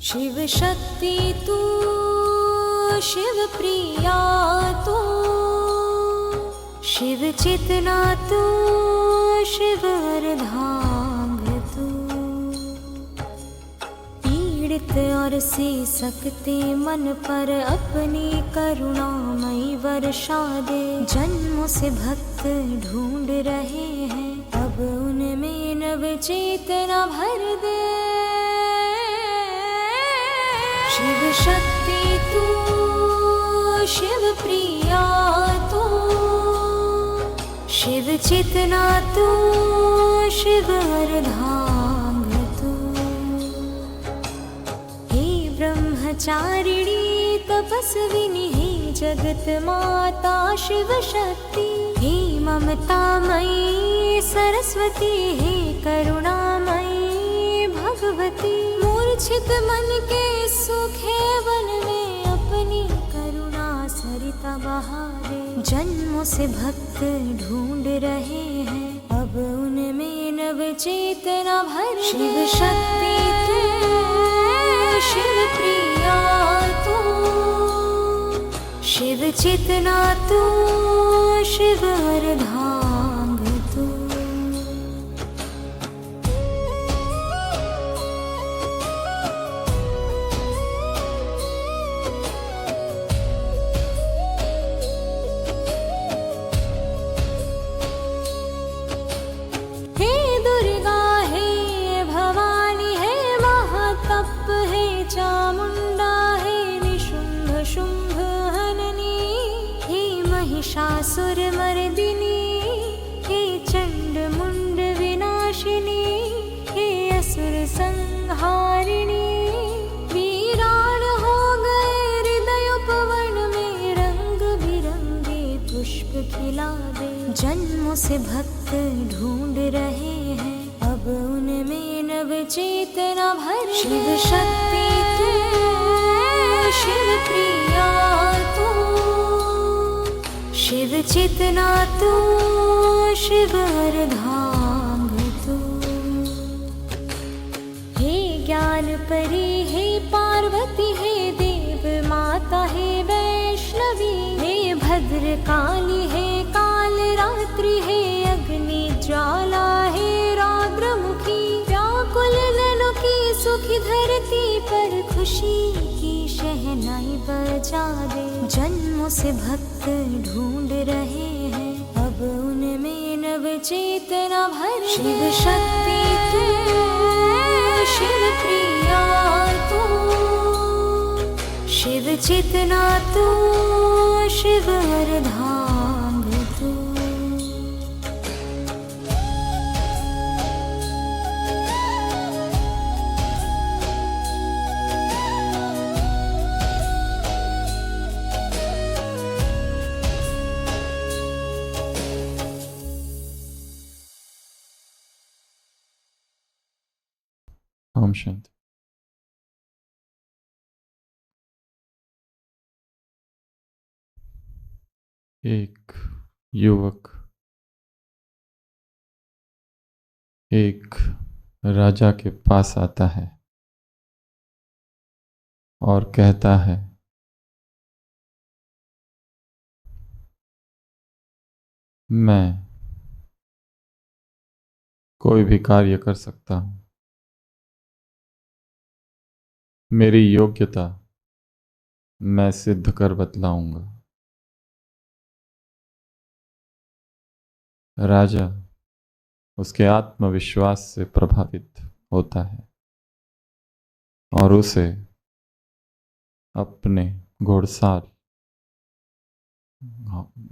शिव शक्ति तू, शिव प्रिया तू, शिव चेतना तू, शिव अर्धांग तू। पीड़ित और सी सकते मन पर अपनी करुणामयी वर्षा दे। जन्मों से भक्त ढूंढ रहे हैं, अब उनमें नव चेतना भर दे। शिव शक्ति तू, शिव प्रिया तू, शिव चेतना तू, शिव अर्धांग तू। हे ब्रह्मचारिणी तपस्विनी, हे जगत माता शिव शक्ति। हे ममतामयी सरस्वती, हे करुणामयी भगवती। मूर्छित मन के सूखे वन में अपनी करुणा सरिता बहा दे। जन्मों से भक्त ढूंढ रहे हैं, अब उनमें नव चेतना भर। शिव शक्ति तू, शिव प्रिया तू, शिव चेतना तू, शिव अर्धांग तू। चामुंडा है निशुंभ शुंभ हननी, हे महिषासुर मर्दिनी, हे चंड मुंड विनाशिनी, हे असुर संहारिणी। वीरान हो गए हृदय उपवन में, रंग बिरंगे पुष्प खिला दे। जन्मों से भक्त ढूंढ रहे हैं, अब उनमें नव चेतना भर। शिव शक्ति तू, शिव प्रिया तू, शिव चेतना तू, शिव अर्धांग तू। हे ज्ञान परी, हे पार्वती, हे देव माता, हे वैष्णवी। हे भद्रकाली, हे काल रात्रि, हे अग्नि ज्वाला, हे रौद्रमुखी। व्याकुल नैनों की सुखी धरती पर खुशी की शहनाई बजा दे। जन्मों से भक्त ढूंढ रहे हैं, अब उनमें नव चेतना भर। शिव शक्ति तू, शिव प्रिया तू, शिव चेतना तू, शिव अर्धांग तू। ओम शांति। एक युवक एक राजा के पास आता है और कहता है, मैं कोई भी कार्य कर सकता हूँ, मेरी योग्यता मैं सिद्ध कर बतलाऊंगा। राजा उसके आत्मविश्वास से प्रभावित होता है और उसे अपने घोड़साल,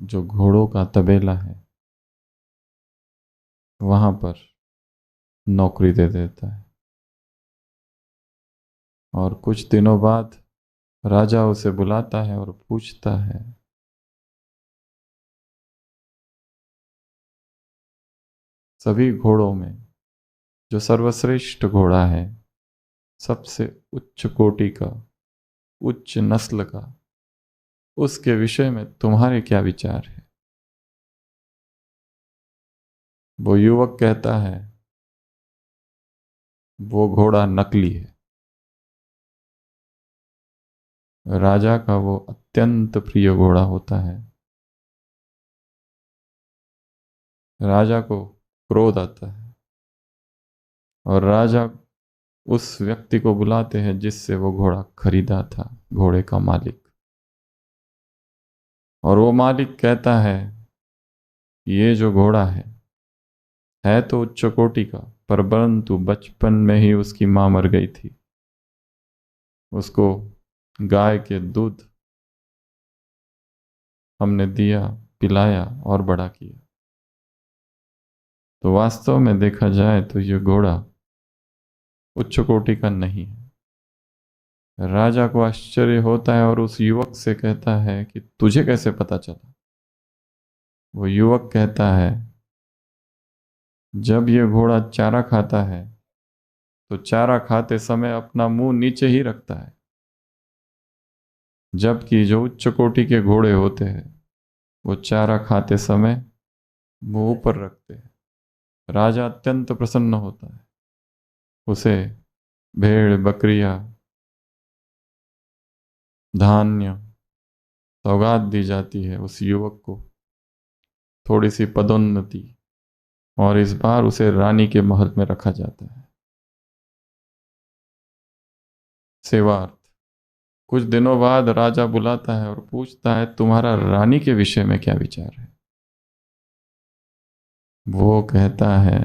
जो घोड़ों का तबेला है, वहां पर नौकरी दे देता है। और कुछ दिनों बाद राजा उसे बुलाता है और पूछता है, सभी घोड़ों में जो सर्वश्रेष्ठ घोड़ा है, सबसे उच्च कोटि का, उच्च नस्ल का, उसके विषय में तुम्हारे क्या विचार है? वो युवक कहता है वो घोड़ा नकली है। राजा का वो अत्यंत प्रिय घोड़ा होता है। राजा को क्रोध आता है और राजा उस व्यक्ति को बुलाते हैं जिससे वो घोड़ा खरीदा था, घोड़े का मालिक। और वो मालिक कहता है ये जो घोड़ा है तो उच्च कोटि का, पर परंतु बचपन में ही उसकी मां मर गई थी। उसको गाय के दूध हमने दिया, पिलाया और बड़ा किया। तो वास्तव में देखा जाए तो ये घोड़ा उच्च कोटि का नहीं है। राजा को आश्चर्य होता है और उस युवक से कहता है कि तुझे कैसे पता चला? वो युवक कहता है जब ये घोड़ा चारा खाता है तो चारा खाते समय अपना मुंह नीचे ही रखता है, जबकि जो उच्च कोटि के घोड़े होते हैं वो चारा खाते समय मुंह ऊपर रखते हैं। राजा अत्यंत प्रसन्न होता है। उसे भेड़, बकरियां, धान्य, सौगात दी जाती है। उस युवक को थोड़ी सी पदोन्नति, और इस बार उसे रानी के महल में रखा जाता है। सेवार्थ। कुछ दिनों बाद राजा बुलाता है और पूछता है तुम्हारा रानी के विषय में क्या विचार है? वो कहता है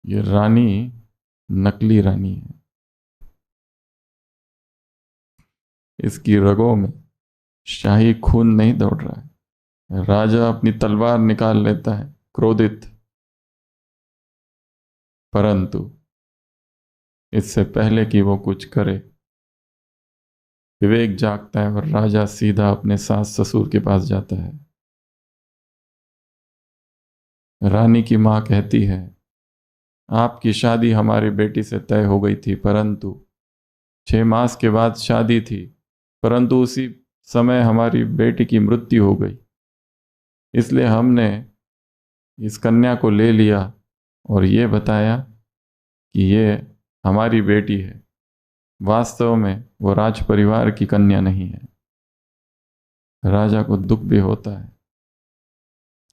ये रानी नकली रानी है। इसकी रगों में शाही खून नहीं दौड़ रहा है। राजा अपनी तलवार निकाल लेता है क्रोधित, परंतु इससे पहले कि वो कुछ करे विवेक जागता है और राजा सीधा अपने सास ससुर के पास जाता है। रानी की मां कहती है आपकी शादी हमारी बेटी से तय हो गई थी, परंतु 6 मास के बाद शादी थी, परंतु उसी समय हमारी बेटी की मृत्यु हो गई। इसलिए हमने इस कन्या को ले लिया और ये बताया कि ये हमारी बेटी है। वास्तव में वो राज परिवार की कन्या नहीं है। राजा को दुख भी होता है।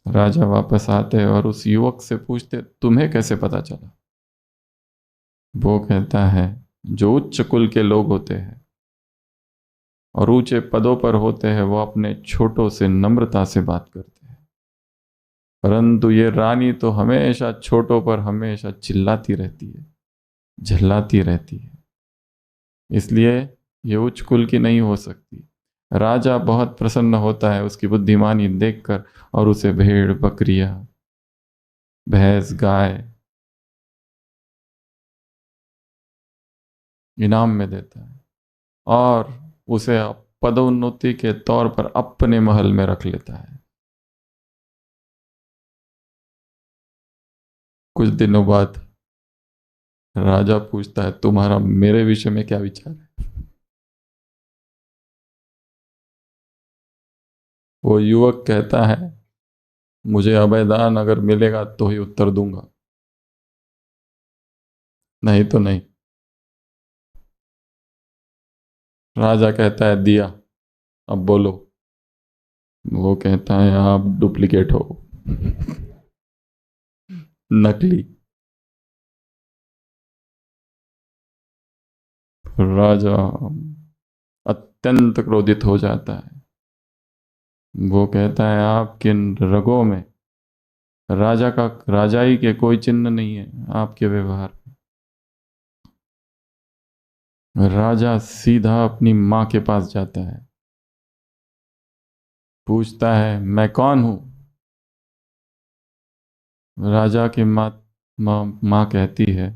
राजा वापस आते और उस युवक से पूछते तुम्हें कैसे पता चला? वो कहता है जो उच्च कुल के लोग होते हैं और ऊंचे पदों पर होते हैं वो अपने छोटों से नम्रता से बात करते हैं, परंतु ये रानी तो हमेशा छोटों पर हमेशा चिल्लाती रहती है, झल्लाती रहती है। इसलिए ये उच्च कुल की नहीं हो सकती। राजा बहुत प्रसन्न होता है उसकी बुद्धिमानी देखकर और उसे भेड़, बकरियां, भैंस, गाय इनाम में देता है और उसे पदोन्नति के तौर पर अपने महल में रख लेता है। कुछ दिनों बाद राजा पूछता है तुम्हारा मेरे विषय में क्या विचार है? वो युवक कहता है मुझे अभयदान अगर मिलेगा तो ही उत्तर दूंगा, नहीं तो नहीं। राजा कहता है दिया, अब बोलो। वो कहता है आप डुप्लीकेट हो, नकली। राजा अत्यंत क्रोधित हो जाता है। वो कहता है आपके रगों में राजाई के कोई चिन्ह नहीं है आपके व्यवहार में। राजा सीधा अपनी मां के पास जाता है, पूछता है मैं कौन हूं? राजा की मां कहती है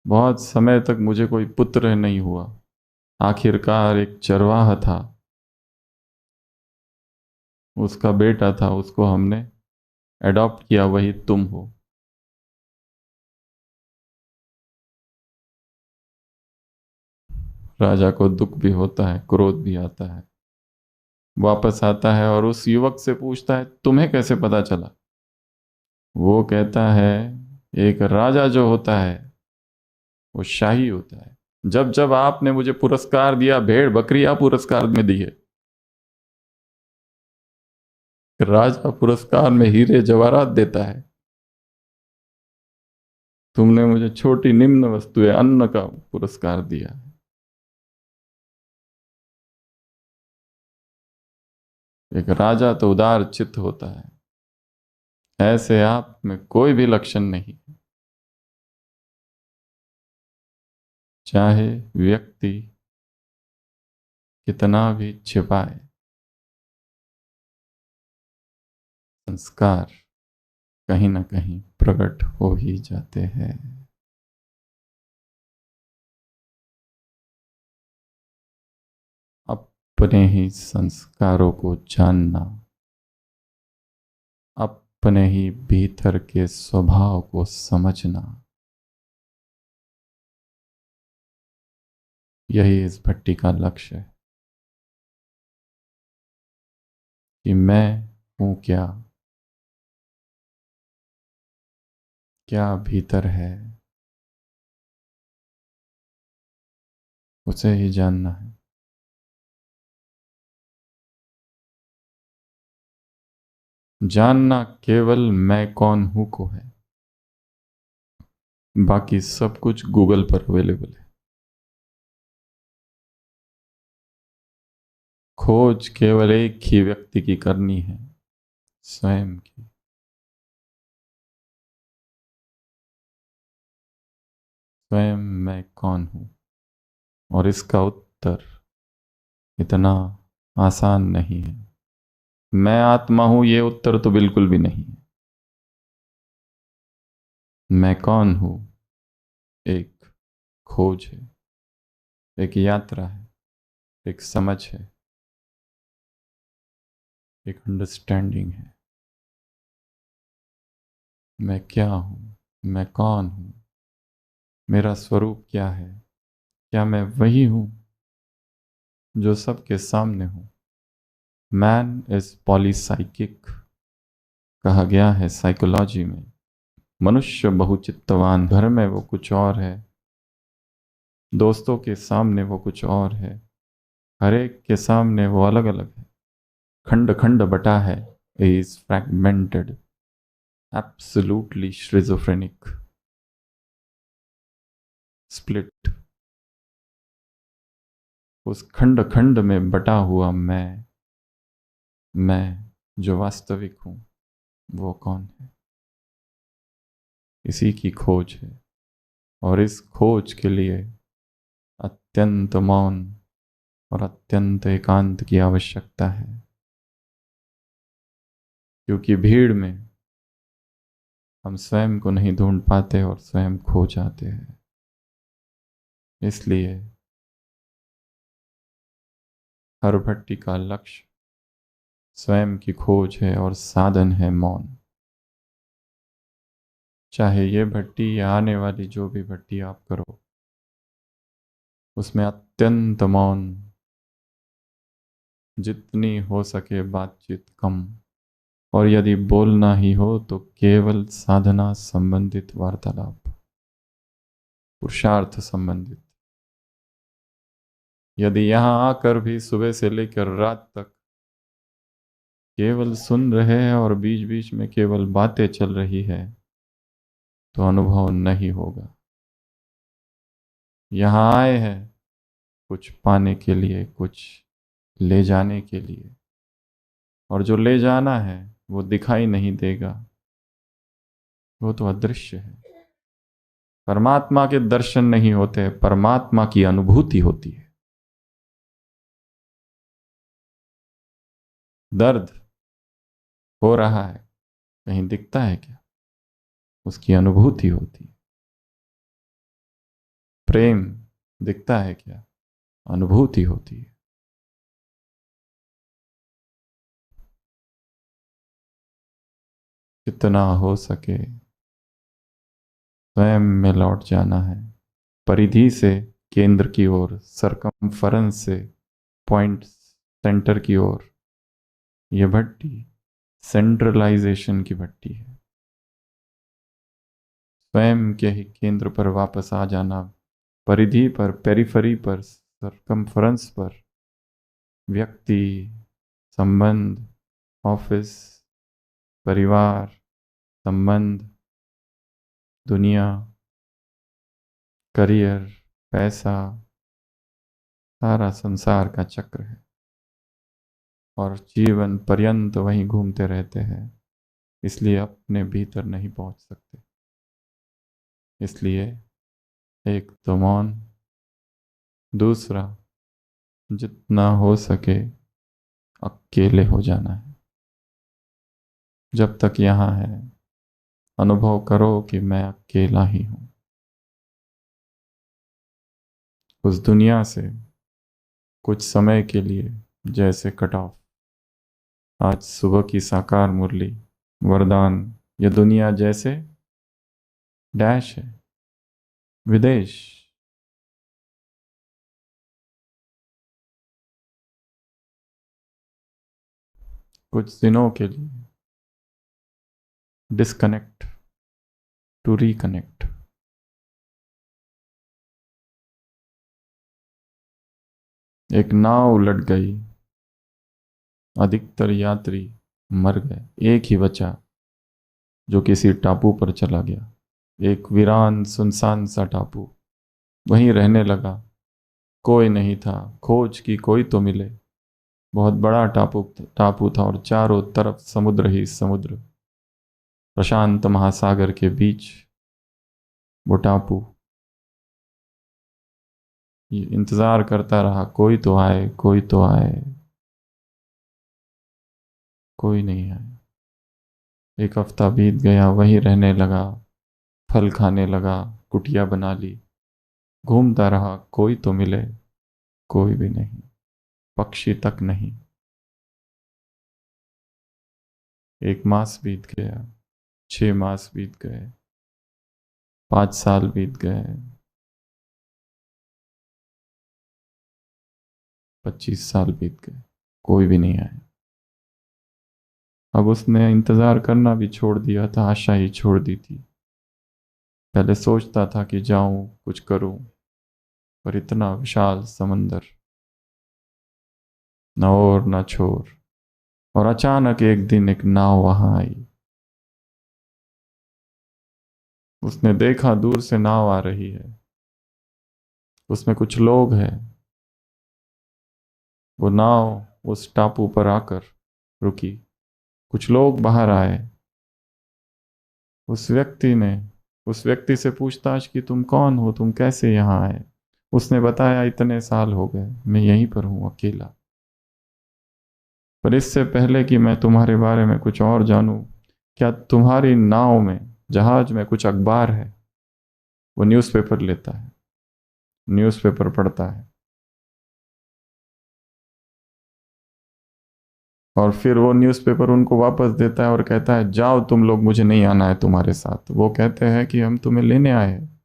बहुत समय तक मुझे कोई पुत्र नहीं हुआ। आखिरकार एक चरवाहा था, उसका बेटा था, उसको हमने एडॉप्ट किया, वही तुम हो। राजा को दुख भी होता है, क्रोध भी आता है, वापस आता है और उस युवक से पूछता है तुम्हें कैसे पता चला। वो कहता है एक राजा जो होता है वो शाही होता है। जब जब आपने मुझे पुरस्कार दिया, भेड़ बकरियां पुरस्कार में दी है, राजा पुरस्कार में हीरे जवाहरात देता है, तुमने मुझे छोटी निम्न वस्तुएं अन्न का पुरस्कार दिया है। एक राजा तो उदार चित्त होता है, ऐसे आप में कोई भी लक्षण नहीं। चाहे व्यक्ति कितना भी छिपाए, संस्कार कहीं ना कहीं प्रकट हो ही जाते हैं। अपने ही संस्कारों को जानना, अपने ही भीतर के स्वभाव को समझना, यही इस भट्टी का लक्ष्य है कि मैं हूं क्या, क्या भीतर है, उसे ही जानना है। जानना केवल मैं कौन हूं को है, बाकी सब कुछ गूगल पर अवेलेबल है। खोज केवल एक ही व्यक्ति की करनी है, स्वयं की। स्वयं मैं कौन हूं, और इसका उत्तर इतना आसान नहीं है। मैं आत्मा हूं, ये उत्तर तो बिल्कुल भी नहीं है। मैं कौन हूं एक खोज है, एक यात्रा है, एक समझ है, एक अंडरस्टैंडिंग है। मैं क्या हूं, मैं कौन हूं, मेरा स्वरूप क्या है, क्या मैं वही हूं जो सबके सामने हूं। मैन इज पॉलीसाइकिक कहा गया है साइकोलॉजी में। मनुष्य बहुचित्तवान, घर में वो कुछ और है, दोस्तों के सामने वो कुछ और है, हर एक के सामने वो अलग अलग है, खंड खंड बटा है, इज फ्रैगमेंटेड, एब्सोल्युटली श्रिजोफ्रेनिक, स्प्लिट। उस खंड खंड में बटा हुआ मैं जो वास्तविक हूं, वो कौन है, इसी की खोज है। और इस खोज के लिए अत्यंत मौन और अत्यंत एकांत की आवश्यकता है, क्योंकि भीड़ में हम स्वयं को नहीं ढूंढ पाते और स्वयं खो जाते हैं। इसलिए हर भट्टी का लक्ष्य स्वयं की खोज है और साधन है मौन। चाहे ये भट्टी या आने वाली जो भी भट्टी आप करो, उसमें अत्यंत मौन, जितनी हो सके बातचीत कम, और यदि बोलना ही हो तो केवल साधना संबंधित वार्तालाप, पुरुषार्थ संबंधित। यदि यहाँ आकर भी सुबह से लेकर रात तक केवल सुन रहे हैं और बीच बीच में केवल बातें चल रही है, तो अनुभव नहीं होगा। यहाँ आए हैं कुछ पाने के लिए, कुछ ले जाने के लिए, और जो ले जाना है वो दिखाई नहीं देगा, वो तो अदृश्य है। परमात्मा के दर्शन नहीं होते, परमात्मा की अनुभूति होती है। दर्द हो रहा है, कहीं दिखता है क्या? उसकी अनुभूति होती है। प्रेम दिखता है क्या? अनुभूति होती है। जितना हो सके स्वयं में लौट जाना है, परिधि से केंद्र की ओर, सरकमफरेंस से पॉइंट सेंटर की ओर। यह भट्टी सेंट्रलाइजेशन की भट्टी है। स्वयं के ही केंद्र पर वापस आ जाना, परिधि पर, पेरिफरी पर, सरकमफरेंस पर, व्यक्ति, संबंध, ऑफिस, परिवार, संबंध, दुनिया, करियर, पैसा, सारा संसार का चक्र है और जीवन पर्यंत वहीं घूमते रहते हैं। इसलिए अपने भीतर नहीं पहुंच सकते। इसलिए एक तो मौन, दूसरा जितना हो सके अकेले हो जाना है। जब तक यहाँ है अनुभव करो कि मैं अकेला ही हूं। उस दुनिया से कुछ समय के लिए जैसे कट ऑफ। आज सुबह की साकार मुरली वरदान, यह दुनिया जैसे डैश है, विदेश। कुछ दिनों के लिए डिस्कनेक्ट टू रिकनेक्ट। एक नाव उलट गई, अधिकतर यात्री मर गए, एक ही बचा जो किसी टापू पर चला गया। एक वीरान सुनसान सा टापू, वहीं रहने लगा। कोई नहीं था, खोज की कोई तो मिले। बहुत बड़ा टापू टापू था और चारों तरफ समुद्र ही समुद्र। प्रशांत महासागर के बीच वो टापू इंतजार करता रहा, कोई तो आए, कोई तो आए। कोई नहीं आया। एक हफ्ता बीत गया, वहीं रहने लगा, फल खाने लगा, कुटिया बना ली, घूमता रहा, कोई तो मिले, कोई भी नहीं, पक्षी तक नहीं। एक मास बीत गया, 6 मास बीत गए, 5 साल बीत गए, 25 साल बीत गए, कोई भी नहीं आया। अब उसने इंतजार करना भी छोड़ दिया था, आशा ही छोड़ दी थी। पहले सोचता था कि जाऊं, कुछ करूं, पर इतना विशाल समंदर, न और न छोर। और अचानक एक दिन एक नाव वहां आई। उसने देखा दूर से नाव आ रही है, उसमें कुछ लोग हैं। वो नाव उस टापू पर आकर रुकी, कुछ लोग बाहर आए। उस व्यक्ति से पूछताछ की, तुम कौन हो, तुम कैसे यहाँ आए? उसने बताया, इतने साल हो गए मैं यहीं पर हूं अकेला। पर इससे पहले कि मैं तुम्हारे बारे में कुछ और जानूं, क्या तुम्हारी नाव में, जहाज में कुछ अखबार है? वो न्यूज़पेपर लेता है, न्यूज़पेपर पढ़ता है, और फिर वो न्यूज़पेपर उनको वापस देता है और कहता है, जाओ तुम लोग, मुझे नहीं आना है तुम्हारे साथ। वो कहते हैं कि हम तुम्हें लेने आए हैं,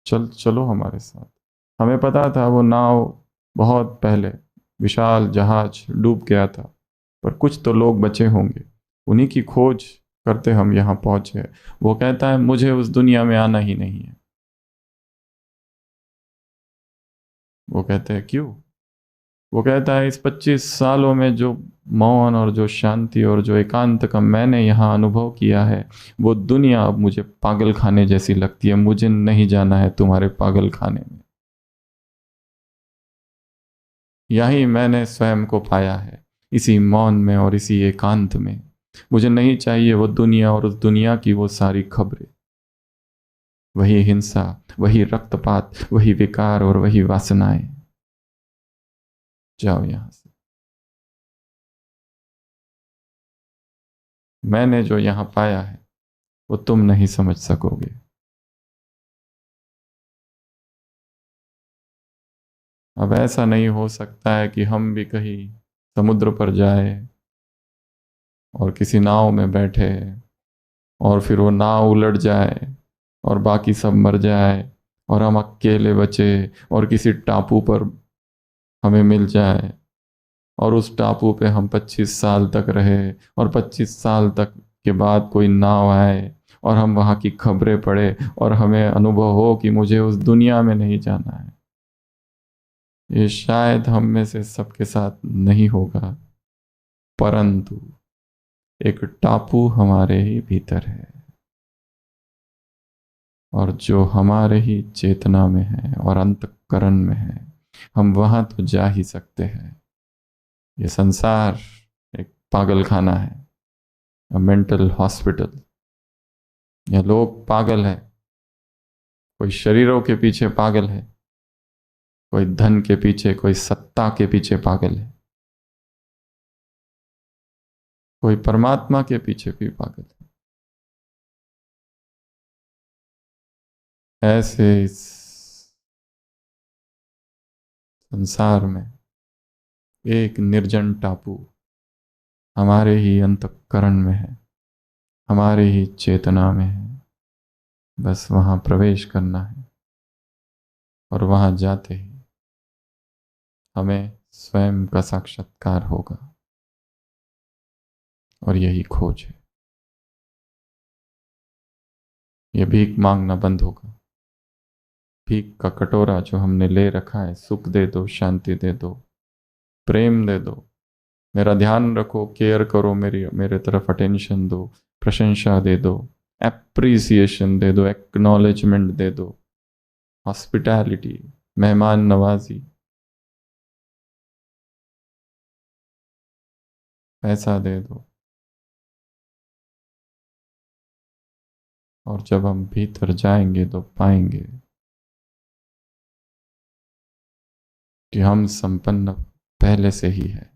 चलो हमारे साथ। हमें पता था वो नाव बहुत पहले, विशाल जहाज डूब गया था, पर कुछ तो लोग बचे होंगे, उन्हीं की खोज करते हम यहाँ पहुंचे। वो कहता है, मुझे उस दुनिया में आना ही नहीं है। वो कहते हैं, क्यों? वो कहता है, इस 25 सालों में जो मौन और जो शांति और जो एकांत का मैंने यहाँ अनुभव किया है, वो दुनिया अब मुझे पागल खाने जैसी लगती है। मुझे नहीं जाना है तुम्हारे पागल खाने में। यही मैंने स्वयं को पाया है, इसी मौन में और इसी एकांत में। मुझे नहीं चाहिए वो दुनिया और उस दुनिया की वो सारी खबरें, वही हिंसा, वही रक्तपात, वही विकार और वही वासनाएं। जाओ यहां से। मैंने जो यहां पाया है वो तुम नहीं समझ सकोगे। अब ऐसा नहीं हो सकता है कि हम भी कहीं समुद्र पर जाए और किसी नाव में बैठे और फिर वो नाव उलट जाए और बाकी सब मर जाए और हम अकेले बचे और किसी टापू पर हमें मिल जाए और उस टापू पे हम 25 साल तक रहे और 25 साल तक के बाद कोई नाव आए और हम वहाँ की खबरें पढ़े और हमें अनुभव हो कि मुझे उस दुनिया में नहीं जाना है। ये शायद हम में से सबके साथ नहीं होगा, परंतु एक टापू हमारे ही भीतर है और जो हमारे ही चेतना में है और अंतःकरण में है, हम वहाँ तो जा ही सकते हैं। ये संसार एक पागल खाना है, मेंटल हॉस्पिटल। ये लोग पागल है, कोई शरीरों के पीछे पागल है, कोई धन के पीछे, कोई सत्ता के पीछे पागल है, कोई परमात्मा के पीछे भी पागल है। ऐसे इस संसार में एक निर्जन टापू हमारे ही अंतःकरण में है, हमारे ही चेतना में है। बस वहाँ प्रवेश करना है और वहाँ जाते ही हमें स्वयं का साक्षात्कार होगा और यही खोज है। ये भीख मांगना बंद होगा। भीख का कटोरा जो हमने ले रखा है, सुख दे दो, शांति दे दो, प्रेम दे दो, मेरा ध्यान रखो, केयर करो, मेरे तरफ अटेंशन दो, प्रशंसा दे दो, एप्रिसिएशन दे दो, एक्नॉलेजमेंट दे दो, हॉस्पिटैलिटी, मेहमान नवाजी, पैसा दे दो। और जब हम भीतर जाएंगे तो पाएंगे कि हम संपन्न पहले से ही है।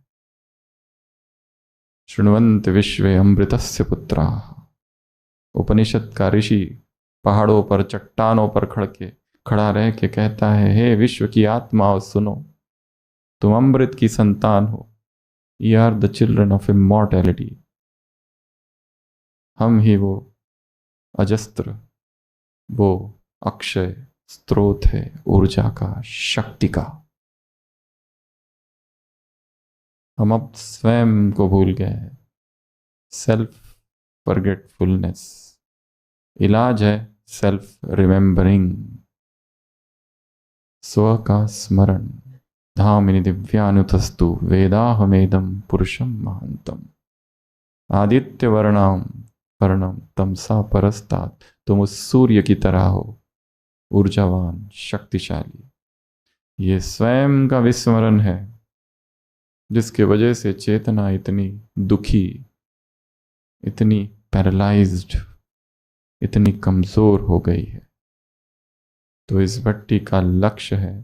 शृण्वन्ति विश्वे अमृतस्य पुत्राः। उपनिषद का ऋषि पहाड़ों पर, चट्टानों पर खड़ा रह के कहता है, हे विश्व की आत्माओं सुनो, तुम अमृत की संतान हो। You are the children of immortality. हम ही वो अजस्त्र, वो अक्षय स्रोत है ऊर्जा का, शक्ति का। हम अब स्वयं को भूल गए हैं। Self forgetfulness. इलाज है सेल्फ रिमेंबरिंग, स्व का स्मरण। धामिनी दिव्यानुतस्तु वेदाहमेदं पुरुषं महांतम। आदित्य वर्णम तमसा परस्तात्। तुम उस सूर्य की तरह हो, ऊर्जावान, शक्तिशाली। ये स्वयं का विस्मरण है जिसके वजह से चेतना इतनी दुखी, इतनी पैरालाइज्ड, इतनी कमजोर हो गई है। तो इस भट्टी का लक्ष्य है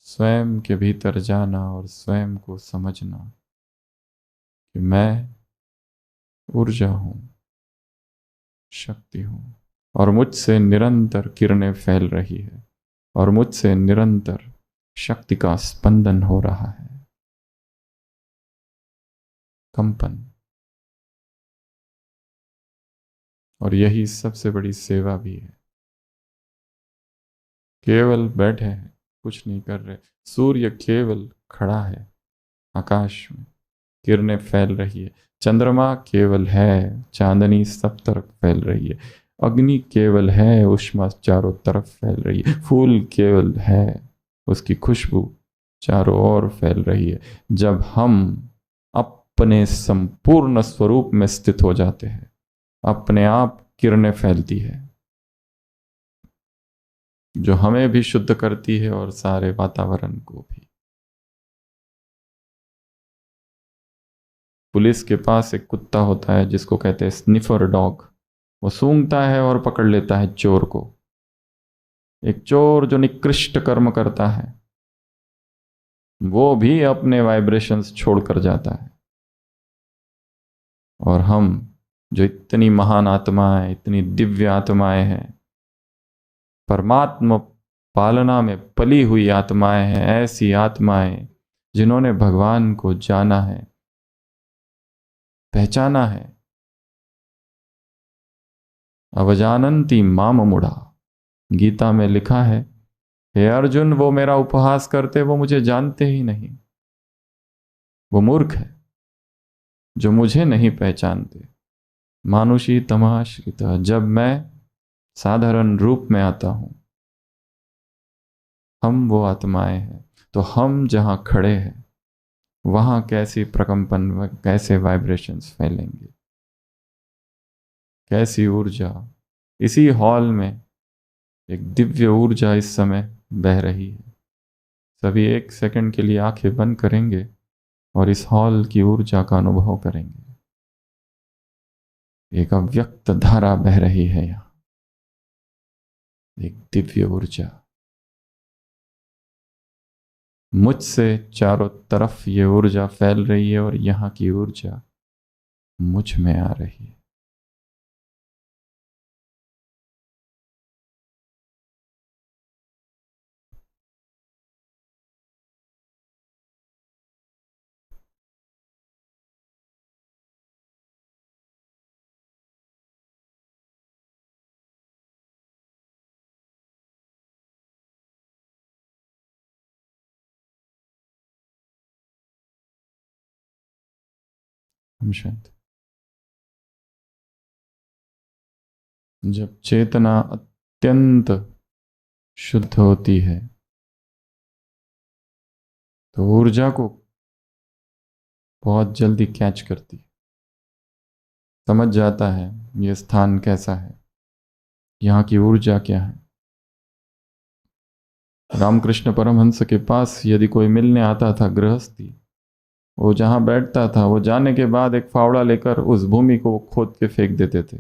स्वयं के भीतर जाना और स्वयं को समझना कि मैं ऊर्जा हूं, शक्ति हूं और मुझसे निरंतर किरणें फैल रही है और मुझसे निरंतर शक्ति का स्पंदन हो रहा है, कंपन। और यही सबसे बड़ी सेवा भी है। केवल बैठे हैं, कुछ नहीं कर रहे। सूर्य केवल खड़ा है आकाश में, किरणें फैल रही है। चंद्रमा केवल है, चांदनी सब तरफ फैल रही है। अग्नि केवल है, उष्मा चारों तरफ फैल रही है। फूल केवल है, उसकी खुशबू चारों ओर फैल रही है। जब हम अपने संपूर्ण स्वरूप में स्थित हो जाते हैं, अपने आप किरणें फैलती है जो हमें भी शुद्ध करती है और सारे वातावरण को भी। पुलिस के पास एक कुत्ता होता है जिसको कहते हैं स्निफर डॉग। वो सूंघता है और पकड़ लेता है चोर को। एक चोर जो निकृष्ट कर्म करता है वो भी अपने वाइब्रेशंस छोड़कर जाता है। और हम जो इतनी महान आत्माएं, इतनी दिव्य आत्माएं हैं, परमात्मा पालना में पली हुई आत्माएं हैं, ऐसी आत्माएं जिन्होंने भगवान को जाना है, पहचाना है, अवजानन्ति माम मुड़ा। गीता में लिखा है, हे अर्जुन, वो मेरा उपहास करते, वो मुझे जानते ही नहीं। वो मूर्ख है जो मुझे नहीं पहचानते। मानुषी तमाश्रित, जब मैं साधारण रूप में आता हूं, हम वो आत्माएं हैं, तो हम जहां खड़े हैं वहां कैसी प्रकंपन, कैसे वाइब्रेशंस फैलेंगे, कैसी ऊर्जा। इसी हॉल में एक दिव्य ऊर्जा इस समय बह रही है। सभी 1 सेकंड के लिए आंखें बंद करेंगे और इस हॉल की ऊर्जा का अनुभव करेंगे। एक अव्यक्त धारा बह रही है यहां, एक दिव्य ऊर्जा। मुझसे चारों तरफ ये ऊर्जा फैल रही है और यहां की ऊर्जा मुझ में आ रही है। हम शांत। जब चेतना अत्यंत शुद्ध होती है तो ऊर्जा को बहुत जल्दी कैच करती है, समझ जाता है ये स्थान कैसा है, यहाँ की ऊर्जा क्या है। रामकृष्ण परमहंस के पास यदि कोई मिलने आता था गृहस्थी, वो जहाँ बैठता था, वो जाने के बाद एक फावड़ा लेकर उस भूमि को खोद के फेंक देते थे,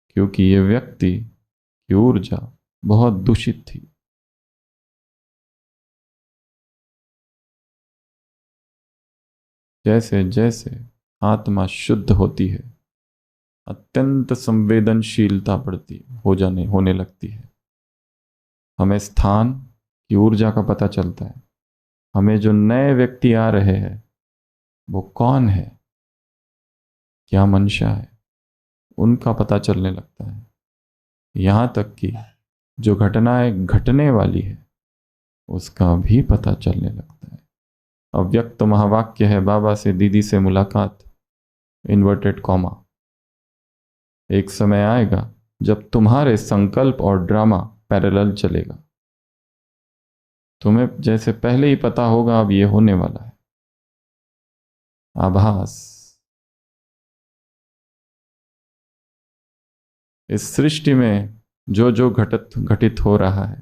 क्योंकि ये व्यक्ति की ऊर्जा बहुत दूषित थी। जैसे जैसे आत्मा शुद्ध होती है, अत्यंत संवेदनशीलता बढ़ती होने लगती है। हमें स्थान की ऊर्जा का पता चलता है। हमें जो नए व्यक्ति आ रहे हैं वो कौन है, क्या मंशा है, उनका पता चलने लगता है। यहाँ तक कि जो घटनाएं घटने वाली है उसका भी पता चलने लगता है। अव्यक्त महावाक्य है, बाबा से दीदी से मुलाकात, इन्वर्टेड कॉमा। एक समय आएगा जब तुम्हारे संकल्प और ड्रामा पैरेलल चलेगा। तुम्हें जैसे पहले ही पता होगा अब ये होने वाला है। आभास। इस सृष्टि में जो जो घटित हो रहा है,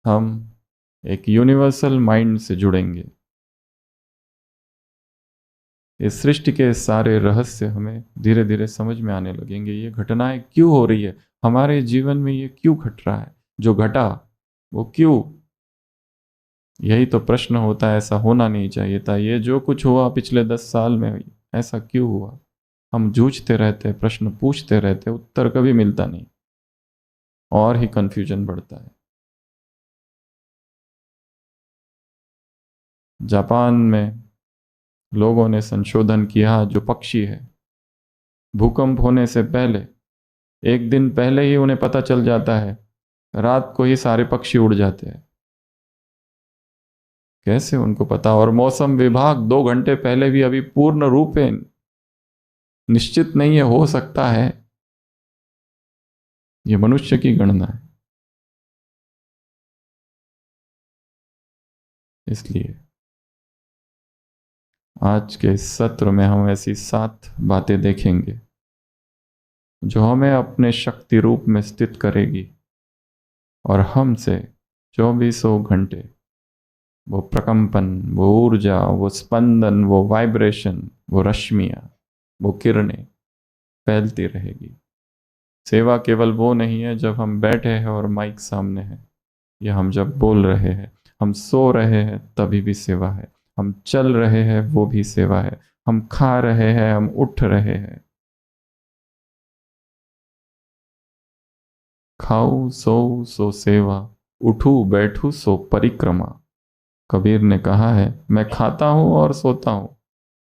हम एक यूनिवर्सल माइंड से जुड़ेंगे। इस सृष्टि के सारे रहस्य हमें धीरे धीरे समझ में आने लगेंगे। ये घटनाएं क्यों हो रही है हमारे जीवन में, ये क्यों घट रहा है, जो घटा वो क्यों। यही तो प्रश्न होता है। ऐसा होना नहीं चाहिए था। ये जो कुछ हुआ पिछले 10 साल में, ऐसा क्यों हुआ। हम जूझते रहते, प्रश्न पूछते रहते, उत्तर कभी मिलता नहीं और ही कंफ्यूजन बढ़ता है। जापान में लोगों ने संशोधन किया, जो पक्षी है भूकंप होने से पहले 1 दिन पहले ही उन्हें पता चल जाता है, रात को ही सारे पक्षी उड़ जाते हैं। कैसे उनको पता। और मौसम विभाग 2 घंटे पहले भी अभी पूर्ण रूप से निश्चित नहीं है, हो सकता है। ये मनुष्य की गणना है। इसलिए आज के इस सत्र में हम ऐसी 7 बातें देखेंगे जो हमें अपने शक्ति रूप में स्थित करेगी और हमसे 2400 घंटे वो प्रकंपन, वो ऊर्जा, वो स्पंदन, वो वाइब्रेशन, वो रश्मियां, वो किरणें फैलती रहेगी। सेवा केवल वो नहीं है जब हम बैठे हैं और माइक सामने है, या हम जब बोल रहे हैं। हम सो रहे हैं तभी भी सेवा है, हम चल रहे हैं वो भी सेवा है, हम खा रहे हैं, हम उठ रहे हैं। खाऊं सोऊं सो सेवा, उठूं बैठूं सो परिक्रमा। कबीर ने कहा है, मैं खाता हूं और सोता हूं,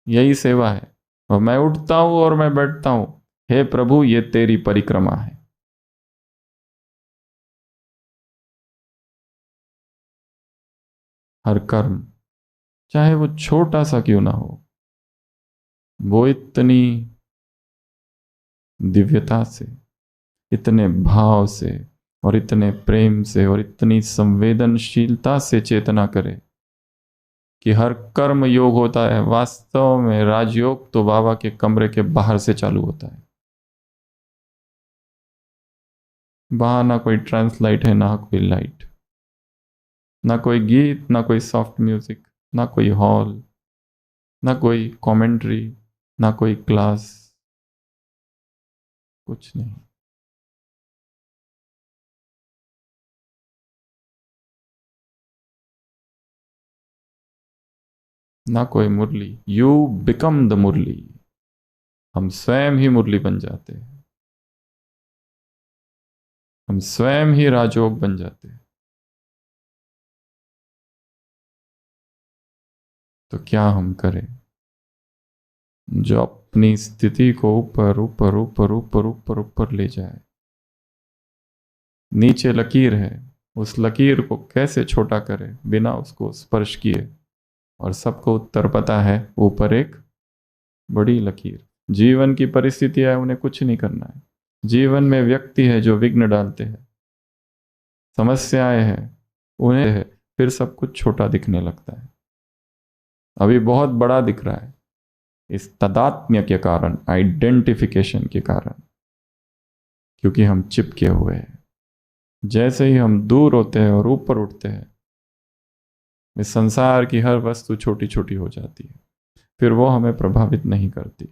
यही सेवा है। और मैं उठता हूं और मैं बैठता हूं, हे प्रभु ये तेरी परिक्रमा है। हर कर्म चाहे वो छोटा सा क्यों ना हो, वो इतनी दिव्यता से, इतने भाव से और इतने प्रेम से और इतनी संवेदनशीलता से चेतना करे कि हर कर्म योग होता है। वास्तव में राजयोग तो बाबा के कमरे के बाहर से चालू होता है। बाहर ना कोई ट्रांसलाइट है, ना कोई लाइट, ना कोई गीत, ना कोई सॉफ्ट म्यूजिक, ना कोई हॉल, ना कोई कमेंट्री, ना कोई क्लास, कुछ नहीं। ना कोई मुरली। यू बिकम द मुरली। हम स्वयं ही मुरली बन जाते हैं, हम स्वयं ही राजयोग बन जाते हैं। तो क्या हम करें जो अपनी स्थिति को ऊपर ऊपर ऊपर ऊपर ऊपर ऊपर ले जाए। नीचे लकीर है, उस लकीर को कैसे छोटा करे बिना उसको स्पर्श किए। और सबको उत्तर पता है, ऊपर एक बड़ी लकीर। जीवन की परिस्थिति है, उन्हें कुछ नहीं करना है। जीवन में व्यक्ति है जो विघ्न डालते हैं, समस्याएं हैं, उन्हें है, फिर सब कुछ छोटा दिखने लगता है। अभी बहुत बड़ा दिख रहा है इस तदात्म्य के कारण, आइडेंटिफिकेशन के कारण, क्योंकि हम चिपके हुए हैं। जैसे ही हम दूर होते हैं और ऊपर उठते हैं, इस संसार की हर वस्तु छोटी छोटी हो जाती है, फिर वो हमें प्रभावित नहीं करती।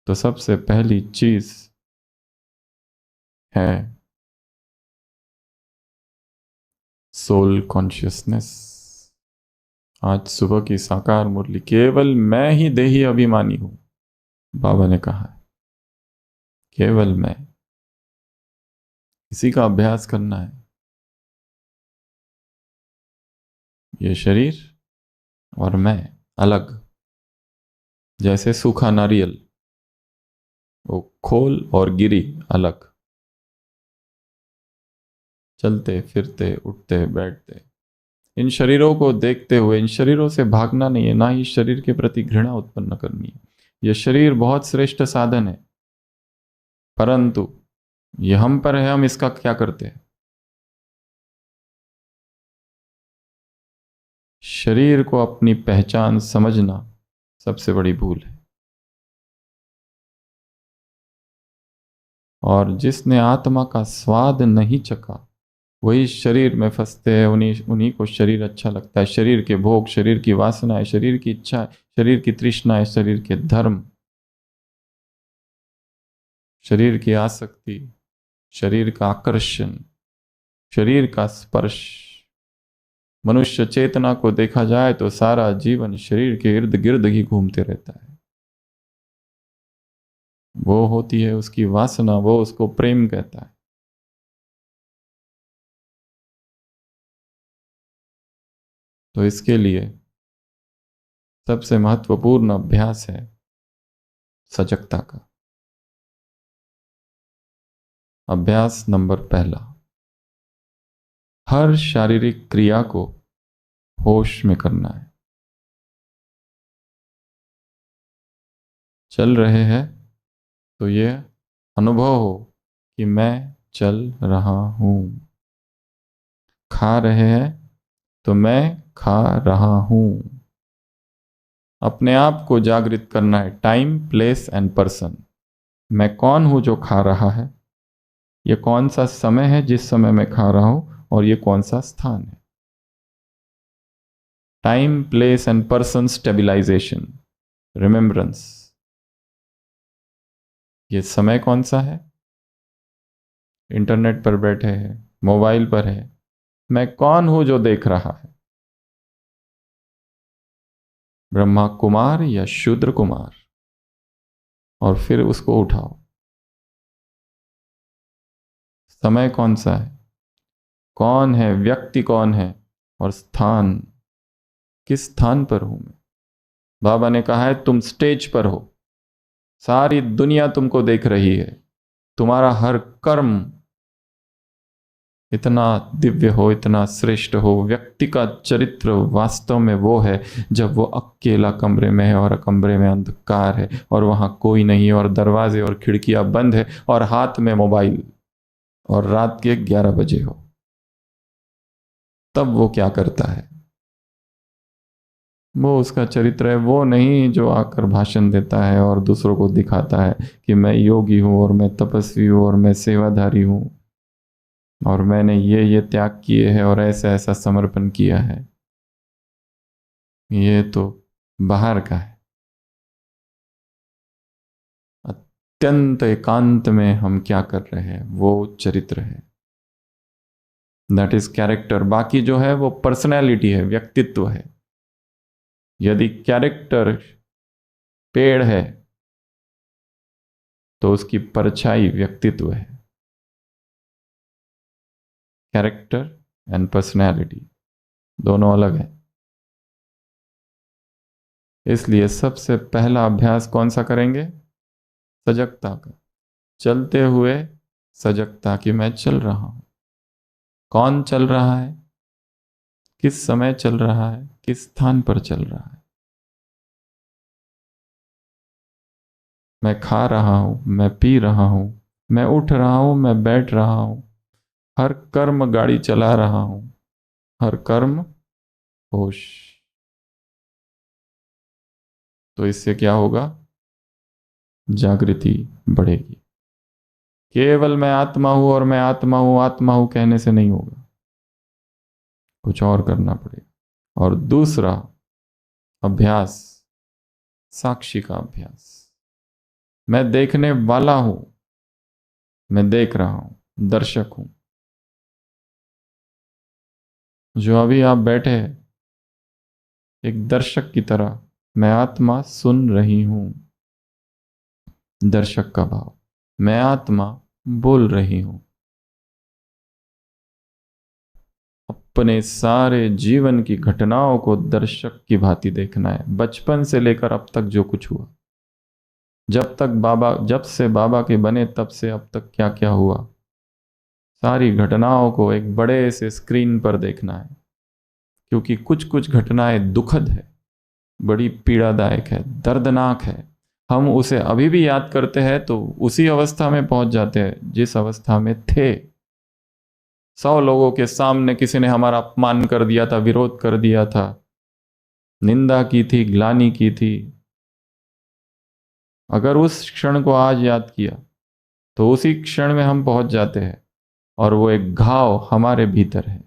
तो सबसे पहली चीज है सोल कॉन्शियसनेस। आज सुबह की साकार मुरली, केवल मैं ही देही अभिमानी हूं, बाबा ने कहा है, केवल मैं। इसी का अभ्यास करना है। ये शरीर और मैं अलग, जैसे सूखा नारियल, वो खोल और गिरी अलग, चलते फिरते उठते बैठते। इन शरीरों को देखते हुए इन शरीरों से भागना नहीं है, ना ही शरीर के प्रति घृणा उत्पन्न करनी है। यह शरीर बहुत श्रेष्ठ साधन है, परंतु यह हम पर है, हम इसका क्या करते हैं। शरीर को अपनी पहचान समझना सबसे बड़ी भूल है। और जिसने आत्मा का स्वाद नहीं चखा, वही शरीर में फंसते हैं। उन्हीं को शरीर अच्छा लगता है। शरीर के भोग, शरीर की वासना है, शरीर की इच्छा है, शरीर की तृष्णा है, शरीर के धर्म, शरीर की आसक्ति, शरीर का आकर्षण, शरीर का स्पर्श। मनुष्य चेतना को देखा जाए तो सारा जीवन शरीर के इर्द गिर्द ही घूमते रहता है। वो होती है उसकी वासना, वो उसको प्रेम कहता है। तो इसके लिए सबसे महत्वपूर्ण अभ्यास है सजगता का। अभ्यास नंबर पहला, हर शारीरिक क्रिया को होश में करना है। चल रहे हैं तो ये अनुभव हो कि मैं चल रहा हूं। खा रहे हैं तो मैं खा रहा हूं। अपने आप को जागृत करना है, टाइम, प्लेस एंड पर्सन। मैं कौन हूं जो खा रहा है, ये कौन सा समय है जिस समय मैं खा रहा हूं, और ये कौन सा स्थान है। Time, place and person stabilisation, remembrance. ये समय कौन सा है, इंटरनेट पर बैठे हैं, मोबाइल पर है, मैं कौन हूं जो देख रहा है, ब्रह्मा कुमार या शूद्र कुमार। और फिर उसको उठाओ। समय कौन सा है, कौन है व्यक्ति, कौन है, और स्थान, किस स्थान पर हूं मैं। बाबा ने कहा है तुम स्टेज पर हो, सारी दुनिया तुमको देख रही है। तुम्हारा हर कर्म इतना दिव्य हो, इतना श्रेष्ठ हो। व्यक्ति का चरित्र वास्तव में वो है जब वो अकेला कमरे में है और कमरे में अंधकार है और वहां कोई नहीं है और दरवाजे और खिड़कियां बंद है और हाथ में मोबाइल और रात के 11 बजे हो। तब वो क्या करता है? वो उसका चरित्र है। वो नहीं जो आकर भाषण देता है और दूसरों को दिखाता है कि मैं योगी हूं और मैं तपस्वी हूं और मैं सेवाधारी हूं और मैंने ये त्याग किए हैं और ऐसा ऐसा समर्पण किया है। ये तो बाहर का है। अत्यंत एकांत में हम क्या कर रहे हैं, वो चरित्र है। That is character. बाकी जो है वो पर्सनैलिटी है, व्यक्तित्व है। यदि कैरेक्टर पेड़ है तो उसकी परछाई व्यक्तित्व है। कैरेक्टर एंड पर्सनैलिटी दोनों अलग है। इसलिए सबसे पहला अभ्यास कौन सा करेंगे? सजगता का। चलते हुए सजगता कि मैं चल रहा हूं। कौन चल रहा है, किस समय चल रहा है, किस स्थान पर चल रहा है। मैं खा रहा हूं, मैं पी रहा हूं, मैं उठ रहा हूं, मैं बैठ रहा हूं। हर कर्म गाड़ी चला रहा हूं, हर कर्म होश। तो इससे क्या होगा? जागृति बढ़ेगी। केवल मैं आत्मा हूं और मैं आत्मा हूं कहने से नहीं होगा, कुछ और करना पड़ेगा। और दूसरा अभ्यास साक्षी का अभ्यास। मैं देखने वाला हूं, मैं देख रहा हूं, दर्शक हूं। जो अभी आप बैठे हैं एक दर्शक की तरह, मैं आत्मा सुन रही हूं, दर्शक का भाव। मैं आत्मा बोल रही हूं। अपने सारे जीवन की घटनाओं को दर्शक की भांति देखना है, बचपन से लेकर अब तक जो कुछ हुआ। जब से बाबा के बने तब से अब तक क्या क्या हुआ, सारी घटनाओं को एक बड़े से स्क्रीन पर देखना है। क्योंकि कुछ कुछ घटनाएं दुखद है, बड़ी पीड़ादायक है, दर्दनाक है। हम उसे अभी भी याद करते हैं तो उसी अवस्था में पहुंच जाते हैं जिस अवस्था में थे। 100 लोगों के सामने किसी ने हमारा अपमान कर दिया था, विरोध कर दिया था, निंदा की थी, ग्लानि की थी। अगर उस क्षण को आज याद किया तो उसी क्षण में हम पहुंच जाते हैं और वो एक घाव हमारे भीतर है।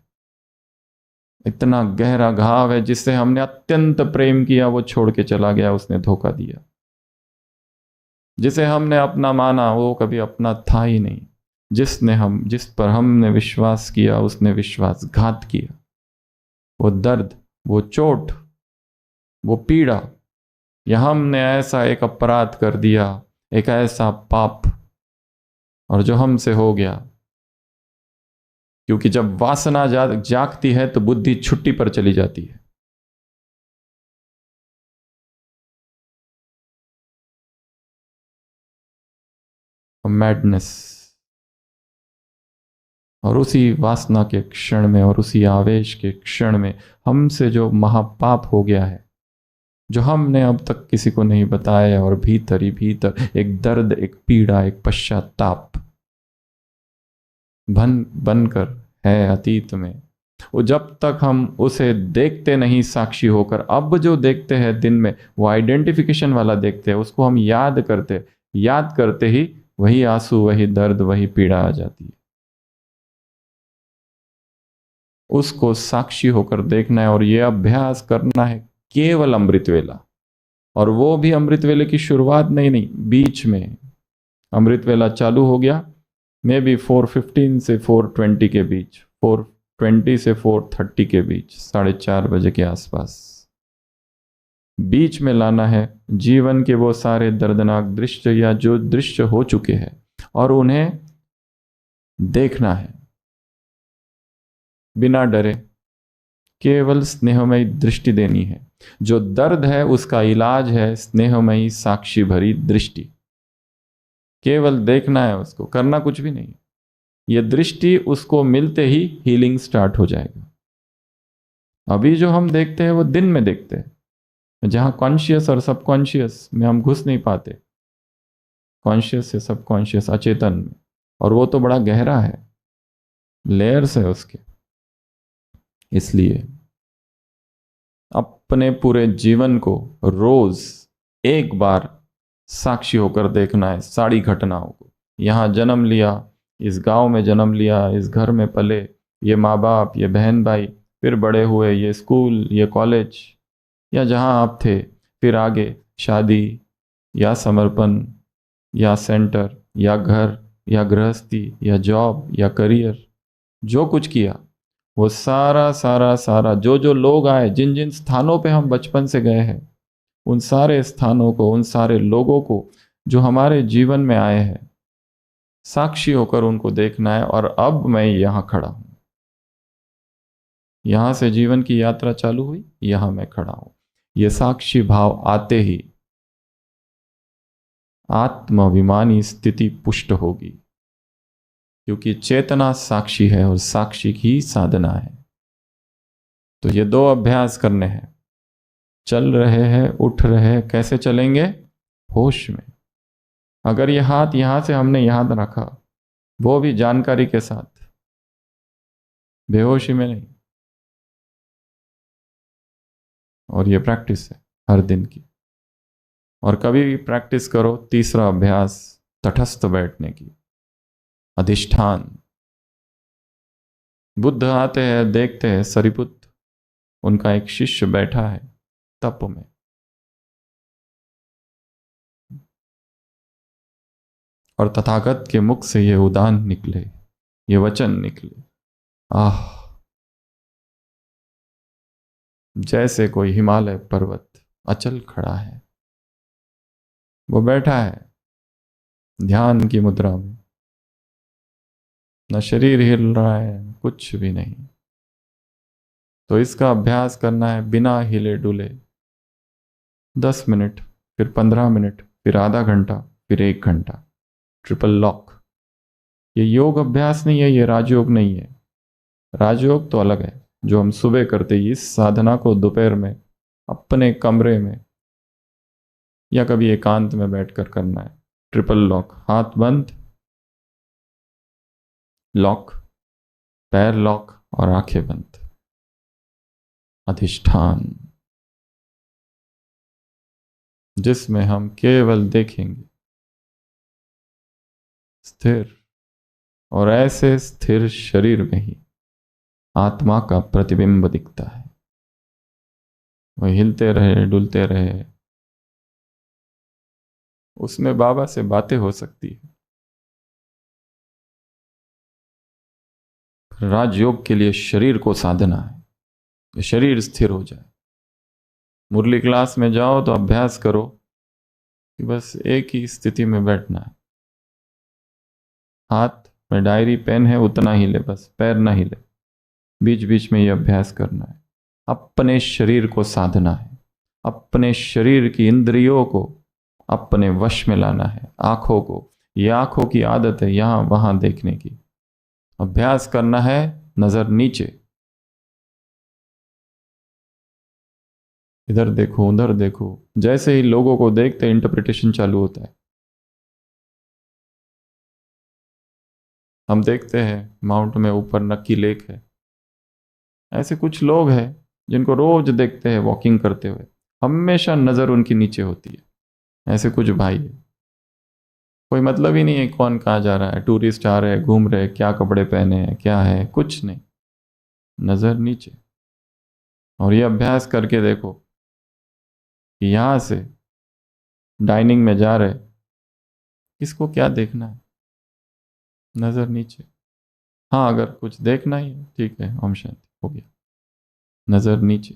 इतना गहरा घाव है जिससे हमने अत्यंत प्रेम किया, वो छोड़ के चला गया, उसने धोखा दिया। जिसे हमने अपना माना वो कभी अपना था ही नहीं। जिस पर हमने विश्वास किया उसने विश्वासघात किया। वो दर्द, वो चोट, वो पीड़ा, या हमने ऐसा एक अपराध कर दिया, एक ऐसा पाप, और जो हमसे हो गया। क्योंकि जब वासना जागती है तो बुद्धि छुट्टी पर चली जाती है। मैडनेस। और उसी वासना के क्षण में और उसी आवेश के क्षण में हमसे जो महापाप हो गया है, जो हमने अब तक किसी को नहीं बताया, और भीतर ही भीतर एक दर्द, एक पीड़ा, एक पश्चाताप बनकर है अतीत में। वो जब तक हम उसे देखते नहीं साक्षी होकर, अब जो देखते हैं दिन में वो आइडेंटिफिकेशन वाला देखते हैं, उसको हम याद करते ही वही आंसू, वही दर्द, वही पीड़ा आ जाती है। उसको साक्षी होकर देखना है और ये अभ्यास करना है केवल अमृत वेला। और वो भी अमृत वेले की शुरुआत नहीं, बीच में अमृत वेला चालू हो गया मे बी 4:15 से 4:20 के बीच, 4:20 से 4:30 के बीच, 4:30 बजे के आसपास बीच में लाना है जीवन के वो सारे दर्दनाक दृश्य या जो दृश्य हो चुके हैं, और उन्हें देखना है बिना डरे। केवल स्नेहमयी दृष्टि देनी है। जो दर्द है उसका इलाज है स्नेहमयी साक्षी भरी दृष्टि। केवल देखना है उसको, करना कुछ भी नहीं। ये दृष्टि उसको मिलते ही हीलिंग स्टार्ट हो जाएगा। अभी जो हम देखते हैं वो दिन में देखते हैं, जहां कॉन्शियस और सबकॉन्शियस में हम घुस नहीं पाते, कॉन्शियस से सबकॉन्शियस अचेतन में, और वो तो बड़ा गहरा है, लेयर्स है उसके। इसलिए अपने पूरे जीवन को रोज एक बार साक्षी होकर देखना है सारी घटनाओं को। यहाँ जन्म लिया, इस गांव में जन्म लिया, इस घर में पले, ये माँ बाप, ये बहन भाई, फिर बड़े हुए, ये स्कूल, ये कॉलेज, या जहाँ आप थे, फिर आगे शादी या समर्पण या सेंटर या घर या गृहस्थी या जॉब या करियर, जो कुछ किया वो सारा सारा सारा, जो जो लोग आए, जिन जिन स्थानों पे हम बचपन से गए हैं, उन सारे स्थानों को, उन सारे लोगों को जो हमारे जीवन में आए हैं, साक्षी होकर उनको देखना है। और अब मैं यहाँ खड़ा हूँ, यहाँ से जीवन की यात्रा चालू हुई, यहाँ मैं खड़ा हूँ। ये साक्षी भाव आते ही आत्माभिमानी स्थिति पुष्ट होगी, क्योंकि चेतना साक्षी है और साक्षी की साधना है। तो ये दो अभ्यास करने हैं। चल रहे हैं, उठ रहे हैं, कैसे चलेंगे? होश में। अगर ये हाथ यहां से हमने याद रखा, वो भी जानकारी के साथ, बेहोशी में नहीं। और ये प्रैक्टिस है हर दिन की। और कभी भी प्रैक्टिस करो तीसरा अभ्यास, तटस्थ बैठने की, अधिष्ठान। बुद्ध आते हैं, देखते हैं सरिपुत्र, उनका एक शिष्य बैठा है तप में, और तथागत के मुख से ये उदान निकले, ये वचन निकले, आह, जैसे कोई हिमालय पर्वत अचल खड़ा है। वो बैठा है ध्यान की मुद्रा में, न शरीर हिल रहा है, कुछ भी नहीं। तो इसका अभ्यास करना है बिना हिले डुले, 10 मिनट, फिर 15 मिनट, फिर आधा घंटा, फिर 1 घंटा। Triple lock. ये योग अभ्यास नहीं है, ये राजयोग नहीं है। राजयोग तो अलग है, जो हम सुबह करते। इस साधना को दोपहर में अपने कमरे में या कभी एकांत में बैठकर करना है। ट्रिपल लॉक, हाथ बंद, लॉक, पैर लॉक और आंखें बंद। अधिष्ठान, जिसमें हम केवल देखेंगे स्थिर, और ऐसे स्थिर शरीर में ही आत्मा का प्रतिबिंब दिखता है। वह हिलते रहे, डुलते रहे, उसमें बाबा से बातें हो सकती है। राजयोग के लिए शरीर को साधना है, शरीर स्थिर हो जाए। मुरली क्लास में जाओ तो अभ्यास करो कि बस एक ही स्थिति में बैठना है। हाथ में डायरी पेन है, उतना ही ले, बस पैर ना हिले। बीच बीच में ये अभ्यास करना है। अपने शरीर को साधना है, अपने शरीर की इंद्रियों को अपने वश में लाना है। आंखों को, ये आंखों की आदत है यहाँ वहां देखने की। अभ्यास करना है नजर नीचे, इधर देखो, उधर देखो। जैसे ही लोगों को देखते इंटरप्रिटेशन चालू होता है। हम देखते हैं माउंट में ऊपर नक्की लेक है, ऐसे कुछ लोग हैं जिनको रोज देखते हैं वॉकिंग करते हुए, हमेशा नजर उनकी नीचे होती है। ऐसे कुछ भाई है, कोई मतलब ही नहीं है कौन कहाँ जा रहा है, टूरिस्ट आ रहे हैं, घूम रहे हैं, क्या कपड़े पहने हैं, क्या है, कुछ नहीं, नजर नीचे। और ये अभ्यास करके देखो कि यहाँ से डाइनिंग में जा रहे, किसको क्या देखना है, नजर नीचे। हाँ, अगर कुछ देखना ही है ठीक है, ओम शांति, हो गया, नजर नीचे।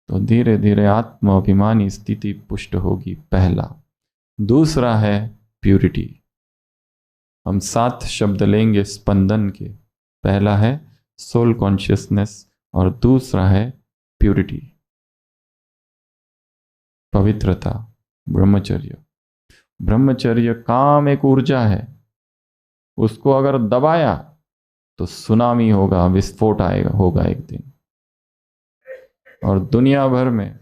तो धीरे धीरे आत्म अभिमानी स्थिति पुष्ट होगी, पहला। दूसरा है प्यूरिटी। हम 7 शब्द लेंगे स्पंदन के। पहला है सोल कॉन्शियसनेस और दूसरा है प्यूरिटी, पवित्रता, ब्रह्मचर्य। ब्रह्मचर्य काम एक ऊर्जा है, उसको अगर दबाया तो सुनामी होगा, विस्फोट आएगा, होगा एक दिन। और दुनिया भर में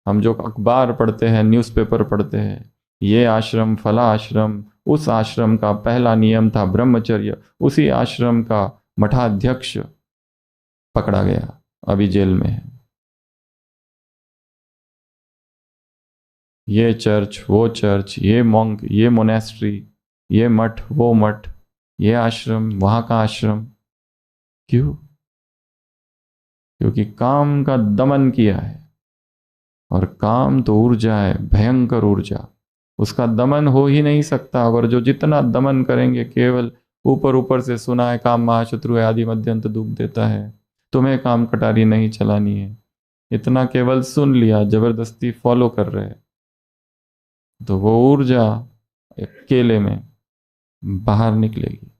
हम जो अखबार पढ़ते हैं, न्यूज़पेपर पढ़ते हैं, ये आश्रम फला आश्रम, उस आश्रम का पहला नियम था ब्रह्मचर्य, उसी आश्रम का मठाध्यक्ष पकड़ा गया, अभी जेल में है। ये चर्च, वो चर्च, ये मॉन्क, ये मोनेस्ट्री, ये मठ, वो मठ, ये आश्रम, वहां का आश्रम। क्यों? क्योंकि काम का दमन किया है। और काम तो ऊर्जा है, भयंकर ऊर्जा, उसका दमन हो ही नहीं सकता। और जो जितना दमन करेंगे, केवल ऊपर ऊपर से सुना है काम महाशत्रु है, आदि मध्यंत दुख देता है, तुम्हें काम कटारी नहीं चलानी है, इतना केवल सुन लिया, जबरदस्ती फॉलो कर रहे हैं, तो वो ऊर्जा अकेले में बाहर निकलेगी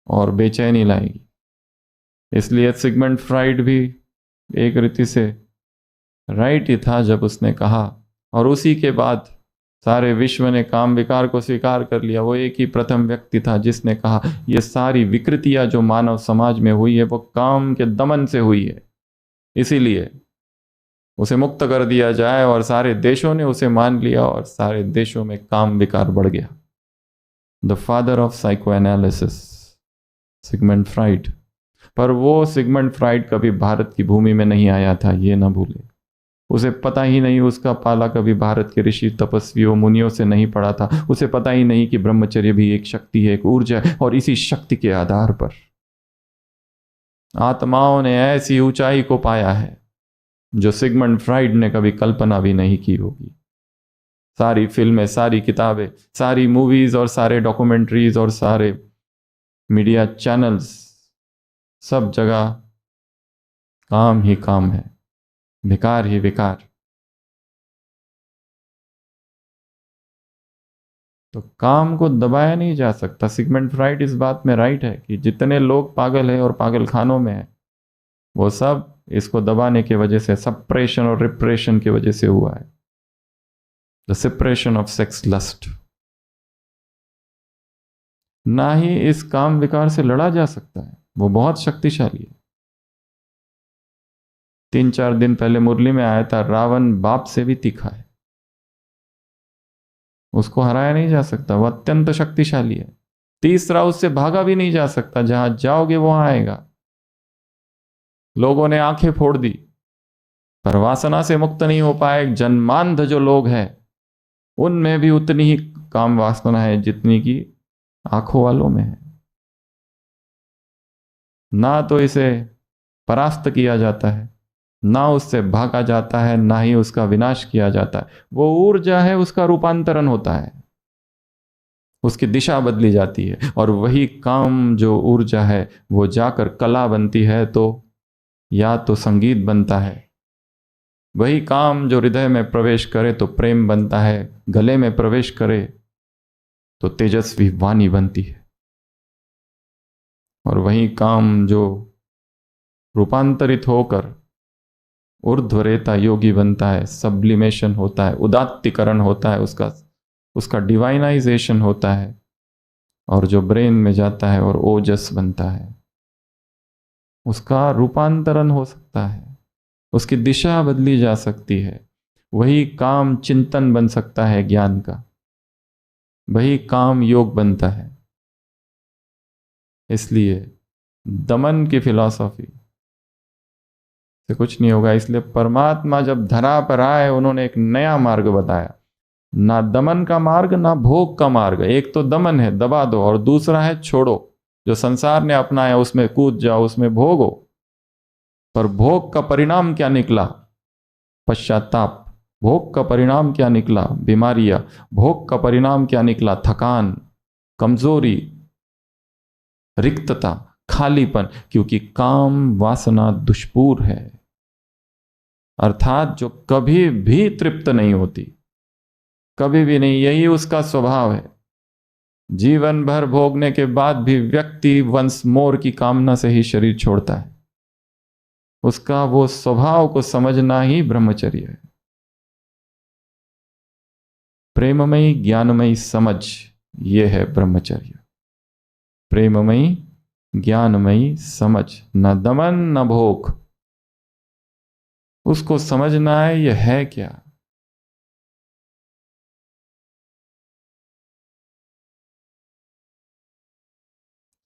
और बेचैनी लाएगी। इसलिए सिगमंड फ्राइड भी एक रीति से राइट ही था जब उसने कहा, और उसी के बाद सारे विश्व ने काम विकार को स्वीकार कर लिया। वो एक ही प्रथम व्यक्ति था जिसने कहा ये सारी विकृतियां जो मानव समाज में हुई है वो काम के दमन से हुई है, इसीलिए उसे मुक्त कर दिया जाए। और सारे देशों ने उसे मान लिया और सारे देशों में काम विकार बढ़ गया। The father of psycho analysis, Sigmund Freud. पर वो सिगमंड फ्राइड कभी भारत की भूमि में नहीं आया था, ये ना भूले। उसे पता ही नहीं, उसका पाला कभी भारत के ऋषि तपस्वियों मुनियों से नहीं पड़ा था। उसे पता ही नहीं कि ब्रह्मचर्य भी एक शक्ति है, एक ऊर्जा है, और इसी शक्ति के आधार पर आत्माओं ने ऐसी ऊंचाई को पाया है जो सिगमंड फ्राइड ने कभी कल्पना भी नहीं की होगी। सारी फिल्में, सारी किताबें, सारी मूवीज और सारे डॉक्यूमेंट्रीज और सारे मीडिया चैनल्स, सब जगह काम ही काम है, विकार ही विकार। तो काम को दबाया नहीं जा सकता। सिगमंड फ्राइड इस बात में राइट है कि जितने लोग पागल हैं और पागल खानों में हैं, वो सब इसको दबाने की वजह से, सप्रेशन और रिप्रेशन की वजह से हुआ है। The suppression of sex lust. ना ही इस काम विकार से लड़ा जा सकता है, वो बहुत शक्तिशाली है। 3-4 दिन पहले मुरली में आया था, रावण बाप से भी तीखा है, उसको हराया नहीं जा सकता, वो अत्यंत शक्तिशाली है। तीसरा, उससे भागा भी नहीं जा सकता, जहां जाओगे वहां आएगा। लोगों ने आंखें फोड़ दी पर वासना से मुक्त नहीं हो पाए। जन्मांध जो लोग हैं उनमें भी उतनी ही काम वासना है जितनी की आंखों वालों में है। ना तो इसे परास्त किया जाता है, ना उससे भागा जाता है, ना ही उसका विनाश किया जाता है। वो ऊर्जा है, उसका रूपांतरण होता है, उसकी दिशा बदली जाती है। और वही काम जो ऊर्जा है वो जाकर कला बनती है, तो या तो संगीत बनता है। वही काम जो हृदय में प्रवेश करे तो प्रेम बनता है, गले में प्रवेश करे तो तेजस्वी वाणी बनती है। और वही काम जो रूपांतरित होकर ऊर्ध्वरेता योगी बनता है, सब्लिमेशन होता है, उदात्तीकरण होता है, उसका डिवाइनाइजेशन होता है, और जो ब्रेन में जाता है और ओजस बनता है, उसका रूपांतरण हो सकता है, उसकी दिशा बदली जा सकती है। वही काम चिंतन बन सकता है ज्ञान का, वही काम योग बनता है। इसलिए दमन की फिलॉसफी से कुछ नहीं होगा। इसलिए परमात्मा जब धरा पर आए, उन्होंने एक नया मार्ग बताया, ना दमन का मार्ग, ना भोग का मार्ग। एक तो दमन है, दबा दो, और दूसरा है छोड़ो, जो संसार ने अपनाया उसमें कूद जाओ, उसमें भोगो। पर भोग का परिणाम क्या निकला? पश्चाताप। भोग का परिणाम क्या निकला? बीमारियां। भोग का परिणाम क्या निकला? थकान, कमजोरी, रिक्तता, खालीपन। क्योंकि काम वासना दुष्पूर है, अर्थात जो कभी भी तृप्त नहीं होती, कभी भी नहीं। यही उसका स्वभाव है। जीवन भर भोगने के बाद भी व्यक्ति वंस मोर की कामना से ही शरीर छोड़ता है। उसका वो स्वभाव को समझना ही ब्रह्मचर्य है। प्रेममयी ज्ञानमयी समझ, ये है ब्रह्मचर्य। प्रेममयी ज्ञानमयी समझ, न दमन न भोग। उसको समझना है ये है क्या।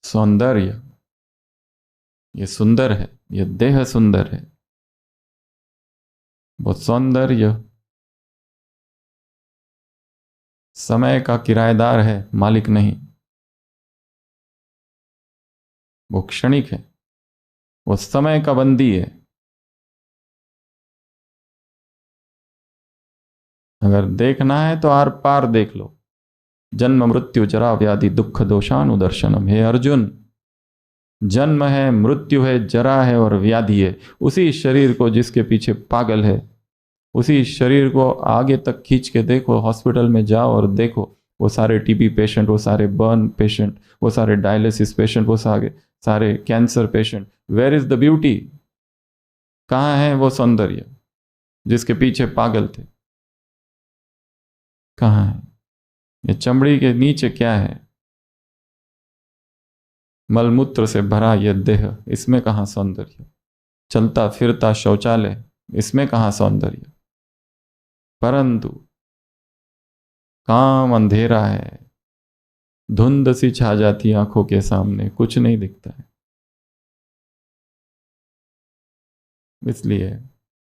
सौंदर्य, ये सुंदर है, ये देह सुंदर है। वो सौंदर्य समय का किराएदार है, मालिक नहीं। वो क्षणिक है, वो समय का बंदी है। अगर देखना है तो आर पार देख लो। जन्म मृत्यु जरा व्याधि दुख दोषानुदर्शनम। हे अर्जुन, जन्म है, मृत्यु है, जरा है और व्याधि है। उसी शरीर को जिसके पीछे पागल है, उसी शरीर को आगे तक खींच के देखो। हॉस्पिटल में जाओ और देखो, वो सारे टीबी पेशेंट, वो सारे बर्न पेशेंट, वो सारे डायलिसिस पेशेंट, वो सारे cancer patient. Where is the beauty? कहाँ है वो सौंदर्य जिसके पीछे पागल थे? कहाँ है? ये चमड़ी के नीचे क्या है? मलमूत्र से भरा यह देह, इसमें कहाँ सौंदर्य? चलता फिरता शौचालय, इसमें कहाँ सौंदर्य? परंतु काम अंधेरा है, धुंध सी छा जाती आंखों के सामने, कुछ नहीं दिखता है। इसलिए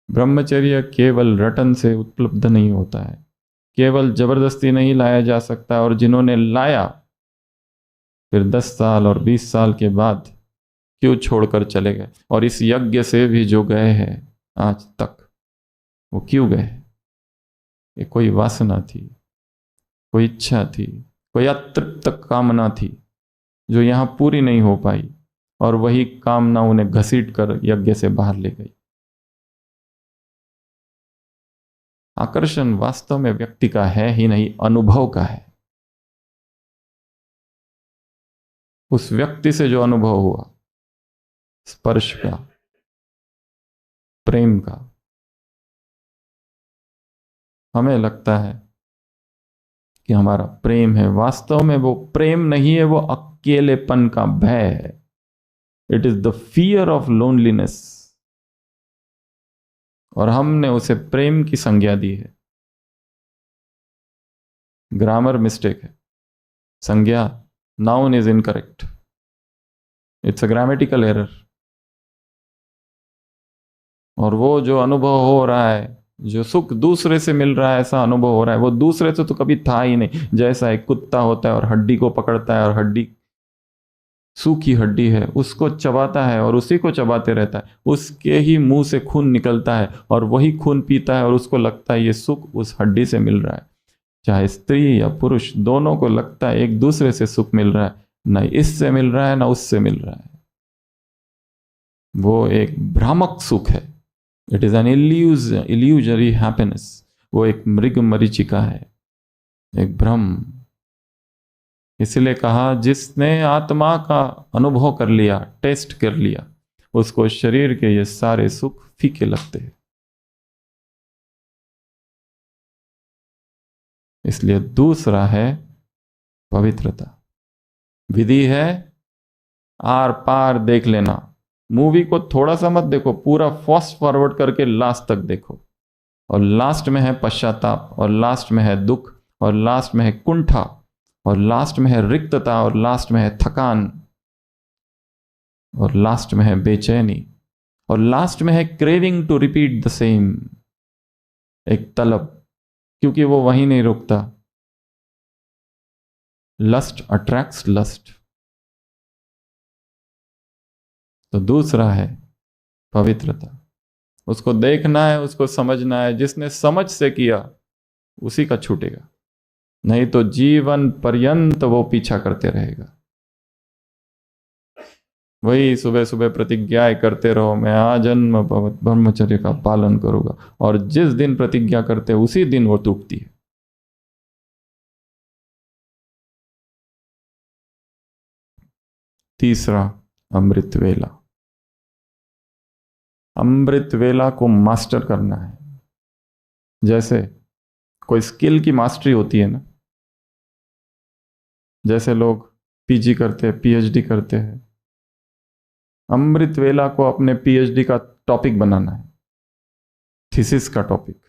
ब्रह्मचर्य केवल रटन से उपलब्ध नहीं होता है, केवल जबरदस्ती नहीं लाया जा सकता। और जिन्होंने लाया, फिर 10 साल और 20 साल के बाद क्यों छोड़कर चले गए? और इस यज्ञ से भी जो गए हैं आज तक, वो क्यों गए? ये कोई वासना थी, कोई इच्छा थी, कोई अतृप्त कामना थी जो यहां पूरी नहीं हो पाई, और वही कामना उन्हें घसीट कर यज्ञ से बाहर ले गई। आकर्षण वास्तव में व्यक्ति का है ही नहीं, अनुभव का है। उस व्यक्ति से जो अनुभव हुआ, स्पर्श का, प्रेम का, हमें लगता है कि हमारा प्रेम है। वास्तव में वो प्रेम नहीं है, वो अकेलेपन का भय है। It is the fear of loneliness. और हमने उसे प्रेम की संज्ञा दी है। ग्रामर मिस्टेक है, संज्ञा, noun is incorrect, it's a grammatical error. और वो जो अनुभव हो रहा है, जो सुख दूसरे से मिल रहा है, ऐसा अनुभव हो रहा है, वो दूसरे से तो कभी था ही नहीं। जैसा एक कुत्ता होता है और हड्डी को पकड़ता है, और हड्डी सूखी हड्डी है, उसको चबाता है और उसी को चबाते रहता है, उसके ही मुंह से खून निकलता है और वही खून पीता है, और उसको लगता है ये सुख उस हड्डी से मिल रहा है। चाहे स्त्री या पुरुष, दोनों को लगता है एक दूसरे से सुख मिल रहा है, ना इससे मिल रहा है ना उससे मिल रहा है। वो एक भ्रामक सुख है। It is an illusory happiness. वो एक मृग मरीचिका है, एक भ्रम। इसलिए कहा, जिसने आत्मा का अनुभव कर लिया, टेस्ट कर लिया, उसको शरीर के ये सारे सुख फीके लगते हैं। इसलिए दूसरा है पवित्रता। विधि है आर पार देख लेना। मूवी को थोड़ा सा मत देखो, पूरा फास्ट फॉरवर्ड करके लास्ट तक देखो। और लास्ट में है पश्चाताप, और लास्ट में है दुख, और लास्ट में है कुंठा, और लास्ट में है रिक्तता, और लास्ट में है थकान, और लास्ट में है बेचैनी, और लास्ट में है craving to repeat the same. एक तलब, क्योंकि वो वहीं नहीं रुकता। Lust attracts lust. तो दूसरा है पवित्रता। उसको देखना है, उसको समझना है। जिसने समझ से किया उसी का छूटेगा, नहीं तो जीवन पर्यंत वो पीछा करते रहेगा। वही सुबह सुबह प्रतिज्ञाएं करते रहो, मैं आजन्म ब्रह्मचर्य का पालन करूंगा, और जिस दिन प्रतिज्ञा करते उसी दिन वो टूटती है। तीसरा, अमृत वेला। अमृत वेला को मास्टर करना है। जैसे कोई स्किल की मास्टरी होती है ना, जैसे लोग पीजी करते हैं, पीएचडी करते हैं। अमृत वेला को अपने पीएचडी का टॉपिक बनाना है, थीसिस का टॉपिक,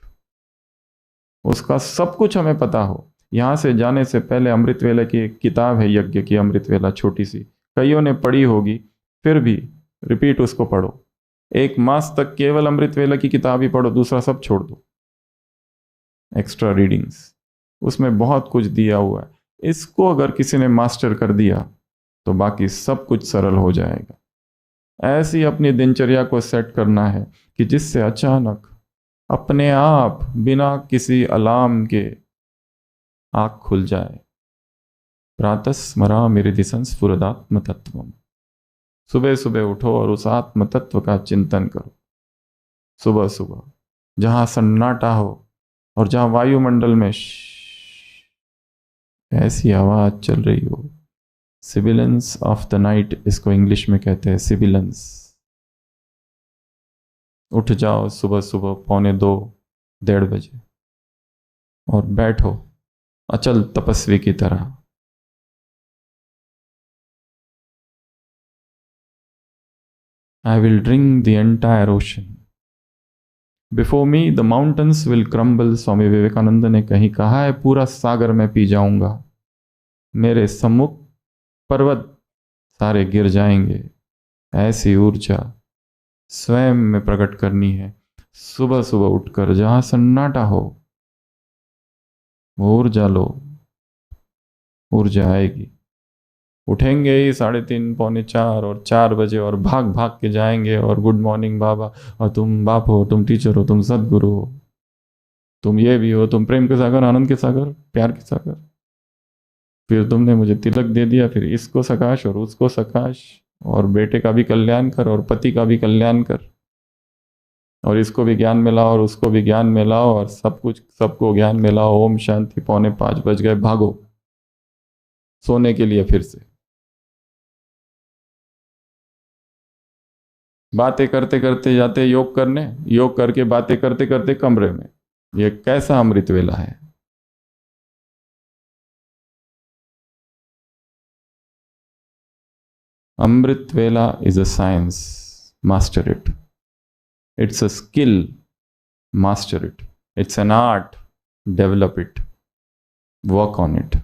उसका सब कुछ हमें पता हो। यहां से जाने से पहले अमृत वेला की एक किताब है, यज्ञ की अमृत वेला, छोटी सी, कईयों ने पढ़ी होगी, फिर भी रिपीट उसको पढ़ो। 1 मास तक केवल अमृत वेला की किताब ही पढ़ो, दूसरा सब छोड़ दो, एक्स्ट्रा रीडिंग्स, उसमें बहुत कुछ दिया हुआ है। इसको अगर किसी ने मास्टर कर दिया तो बाकी सब कुछ सरल हो जाएगा। ऐसी अपनी दिनचर्या को सेट करना है कि जिससे अचानक अपने आप बिना किसी अलार्म के आँख खुल जाए। प्रातः स्मरामि संस्फुरदात्म तत्वम। सुबह सुबह उठो और उस आत्म तत्व का चिंतन करो। सुबह सुबह जहां सन्नाटा हो और जहां वायुमंडल में ऐसी आवाज चल रही हो, सिबिलेंस ऑफ द नाइट इसको इंग्लिश में कहते हैं, सिबिलेंस। उठ जाओ सुबह सुबह 1:45, 1:30 बजे और बैठो अचल तपस्वी की तरह। I will drink the entire ocean. Before me the mountains will crumble. Swami Vivekananda ने कहीं कहा है, पूरा सागर में पी जाऊंगा, मेरे सम्मुख पर्वत सारे गिर जाएंगे। ऐसी ऊर्जा स्वयं में प्रकट करनी है। सुबह सुबह उठकर जहां सन्नाटा हो, वो ऊर्जा लो, ऊर्जा आएगी। उठेंगे ही 3:30, 3:45 और 4 बजे और भाग भाग के जाएंगे और गुड मॉर्निंग बाबा, और तुम बाप हो, तुम टीचर हो, तुम सदगुरु हो, तुम ये भी हो, तुम प्रेम के सागर, आनंद के सागर, प्यार के सागर। फिर तुमने मुझे तिलक दे दिया, फिर इसको सकाश और उसको सकाश, और बेटे का भी कल्याण कर और पति का भी कल्याण कर, और इसको भी ज्ञान मिलाओ और उसको भी ज्ञान मिलाओ, और सब कुछ सबको ज्ञान मिलाओ। ओम शांति। 4:45 बज गए, भागो सोने के लिए। फिर से बातें करते करते जाते योग करने, योग करके बातें करते करते कमरे में। ये कैसा अमृत वेला है। अमृत वेला is a science, master it. It's a skill, master it. It's an art, develop it, work on it.